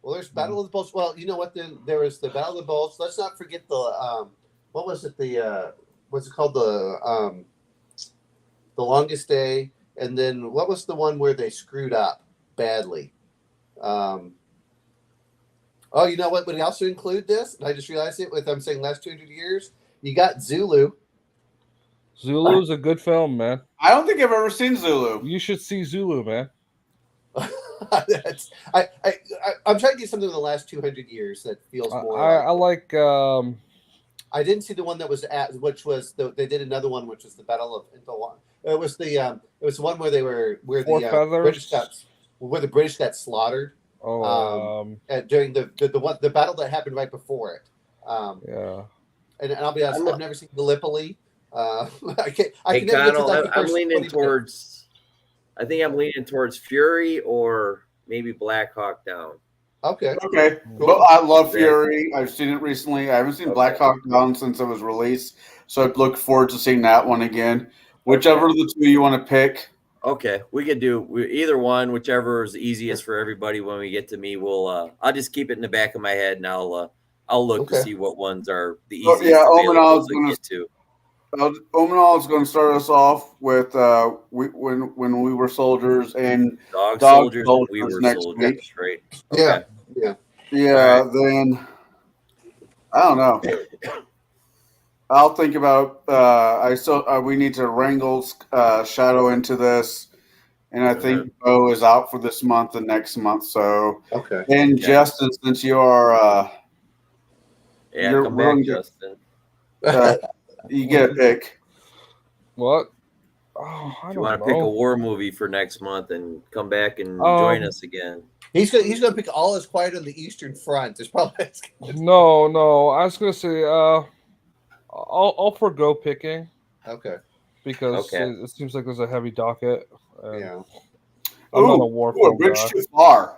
Well, there's Battle of the Bulge. Well, you know what? Then there was the Battle of the Bulge. Let's not forget the what was it? What's it called? The Longest Day, and then what was the one where they screwed up badly? Oh, you know what would also include this? And I just realized it with I'm saying last 200 years. You got Zulu. Zulu's a good film, man. I don't think I've ever seen Zulu. You should see Zulu, man. I'm trying to get something in the last 200 years that feels more. I like. I didn't see the one that was which was they did another one, which was the Battle of Intowan. It was the one where the British got slaughtered. During the battle that happened right before it. Yeah. And I'll be honest, I've never seen Gallipoli. I I'm leaning towards. I think I'm leaning towards Fury or maybe Black Hawk Down. Okay. Okay. Cool. Well, I love Fury. I've seen it recently. I haven't seen Black Hawk Down since it was released, so I look forward to seeing that one again. Whichever of the two you want to pick. Okay, we could do either one, whichever is easiest for everybody. When we get to me, I'll just keep it in the back of my head, and I'll look to see what ones are the easiest available to get to. Omenal is going to start us off with when we were soldiers and Dog soldiers when we were next soldiers, week. right? Okay. Yeah. Then I don't know. I'll think about. We need to wrangle Shadow into this, and I think Bo is out for this month and next month. So and Justin, since you are, come back, Justin. You get a pick. What? Oh, I you want to pick a war movie for next month and come back and join us again? He's gonna pick All Is Quiet on the Eastern Front. It's probably no. I was gonna say I'll forgo picking. Okay. Because it seems like there's a heavy docket. Yeah. I'm not a war film Bridge guy. Too Far.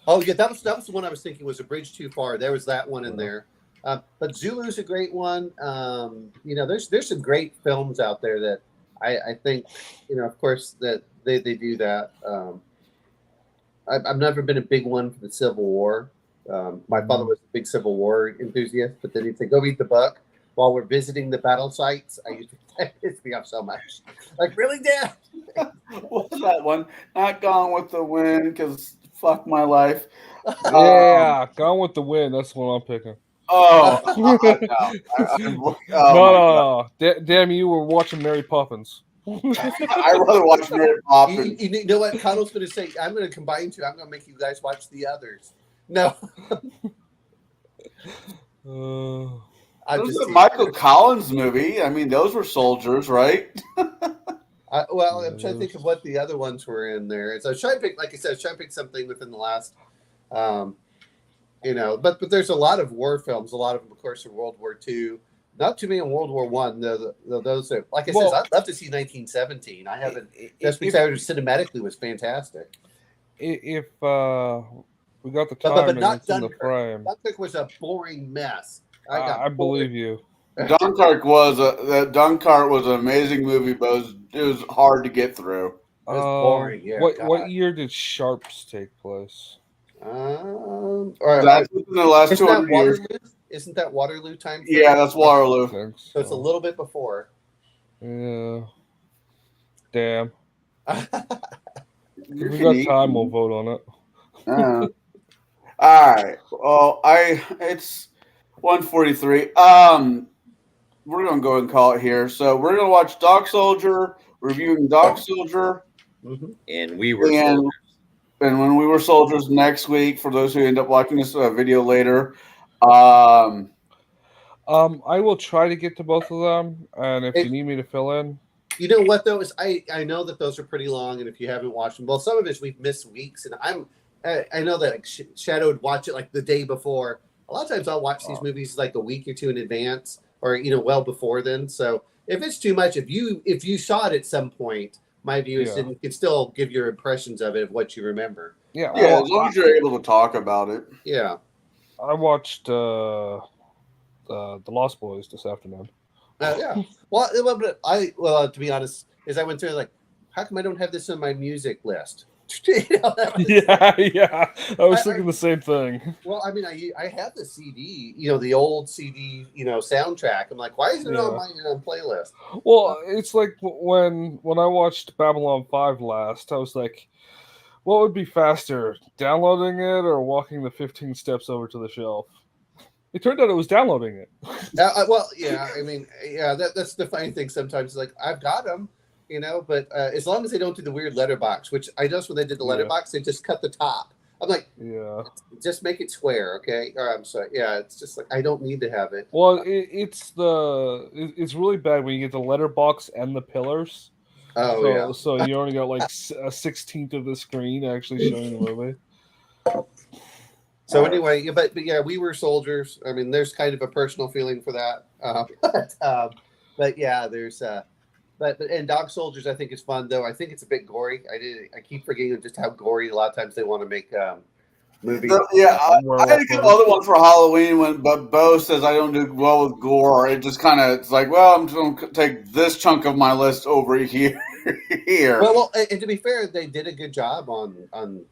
Oh yeah, that was the one I was thinking was A Bridge Too Far. There was that one in there. But Zulu's a great one. There's some great films out there that I think, of course, that they do that. I've never been a big one for the Civil War. My father was a big Civil War enthusiast, but then he'd say, go read the book while we're visiting the battle sites. That pissed me off so much. Like, really, Dad? What's that one? Not Gone with the Wind, because fuck my life. Yeah, Gone with the Wind. That's the one I'm picking. Oh, no. Damn, you were watching Mary Poppins. I'd rather watch Mary Poppins. You know what? Connell's going to say, I'm going to combine two. I'm going to make you guys watch the others. No. There's a Michael Collins movie. I mean, those were soldiers, right? I'm trying to think of what the other ones were in there. So I was trying to pick, like I said, something within the last, but there's a lot of war films. A lot of them, of course, are World War II. Not too many in World War One. Those are, like I said, I'd love to see 1917. I haven't. Just because cinematically was fantastic. If we got the time, but not in the frame. Dunkirk was a boring mess. I believe you. Dunkirk was an amazing movie, but it was hard to get through. It was boring. Yeah. What year did Sharps take place? That's within the last 200 years. Isn't that Waterloo time? Yeah, that's Waterloo. So it's a little bit before. Yeah. Damn. If we got time, we'll vote on it. All right. Well, it's 1:43. We're gonna go and call it here. So we're gonna watch Dog Soldier, reviewing Dog Soldier, and we were soldiers. And when we were soldiers next week, for those who end up watching this video later, I will try to get to both of them, and if you need me to fill in, you know what though is I know that those are pretty long, and if you haven't watched them, well, some of us we've missed weeks, and I know that Shadow would watch it like the day before. A lot of times I'll watch these movies like a week or two in advance, or well before then. So if it's too much, if you saw it at some point, my view is you can still give your impressions of it, of what you remember. Yeah, as long as you're able to talk about it. Yeah. I watched the Lost Boys this afternoon. Yeah. Well, to be honest, as I went through, like, how come I don't have this on my music list? Yeah. I was thinking the same thing. Well, I mean, I have the CD, the old CD, soundtrack. I'm like, why isn't it on my playlist? Well, it's like when I watched Babylon 5 last, I was like, What would be faster, downloading it or walking the 15 steps over to the shelf? It turned out it was downloading it. Well, yeah, I mean, yeah, that's the funny thing sometimes. Like, I've got them, but as long as they don't do the weird letterbox, which I noticed when they did the Yeah. letterbox, they just cut the top. I'm like, Yeah. just make it square, okay? Or I'm sorry, yeah, it's just like I don't need to have it. Well, it's really bad when you get the letterbox and the pillars. Oh So, yeah. so you only got like a 16th of the screen actually showing the movie. So anyway, yeah, but yeah, We Were Soldiers. I mean, there's kind of a personal feeling for that. But yeah, there's but and Dog Soldiers I think is fun though. I think it's a bit gory. I keep forgetting just how gory a lot of times they want to make movies. Yeah, I had a Werewolf other one for Halloween but Bo says I don't do well with gore. It just kind of it's like, well, I'm just going to take this chunk of my list over here. Well, and to be fair, they did a good job on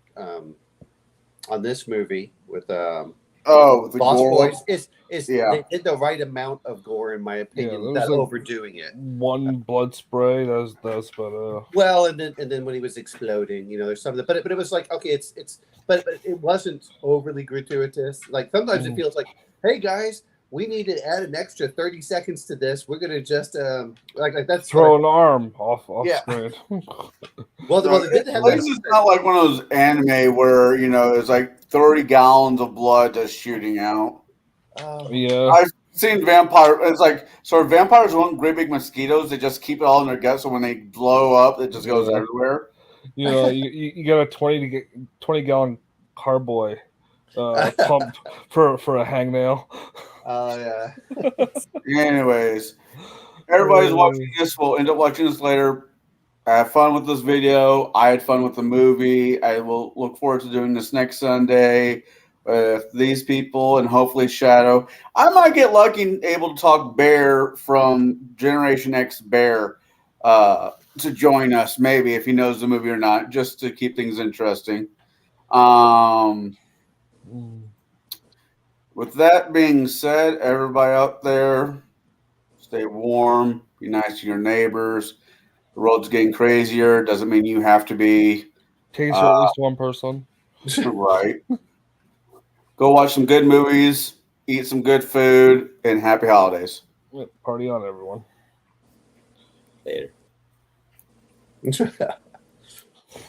this movie with the Lost gore. Boys. Yeah. They did the right amount of gore in my opinion, there was without like overdoing it. one blood spray. That's about Well, and then when he was exploding, there's something, but it was like, okay, but it wasn't overly gratuitous. Like sometimes it feels like, hey guys, we need to add an extra 30 seconds to this. We're gonna just like that's throw an arm off Yeah. screen. well, they did have At least it's not like one of those anime where it's like 30 gallons of blood just shooting out. Yeah. I've seen vampire. It's like vampires want great big mosquitoes. They just keep it all in their gut, so when they blow up, it just goes Yeah. everywhere. You got a 20 gallon carboy pumped for a hangnail. Oh yeah. Anyways, everybody's watching this. We'll end up watching this later. I have fun with this video. I had fun with the movie. I will look forward to doing this next Sunday with these people and hopefully Shadow. I might get lucky and able to talk Bear from Generation X Bear to join us, maybe if he knows the movie or not, just to keep things interesting. With that being said, everybody out there, stay warm, be nice to your neighbors. The world's getting crazier. Doesn't mean you have to be. Taser at least one person. Right. Go watch some good movies, eat some good food, and happy holidays. Party on, everyone. Later.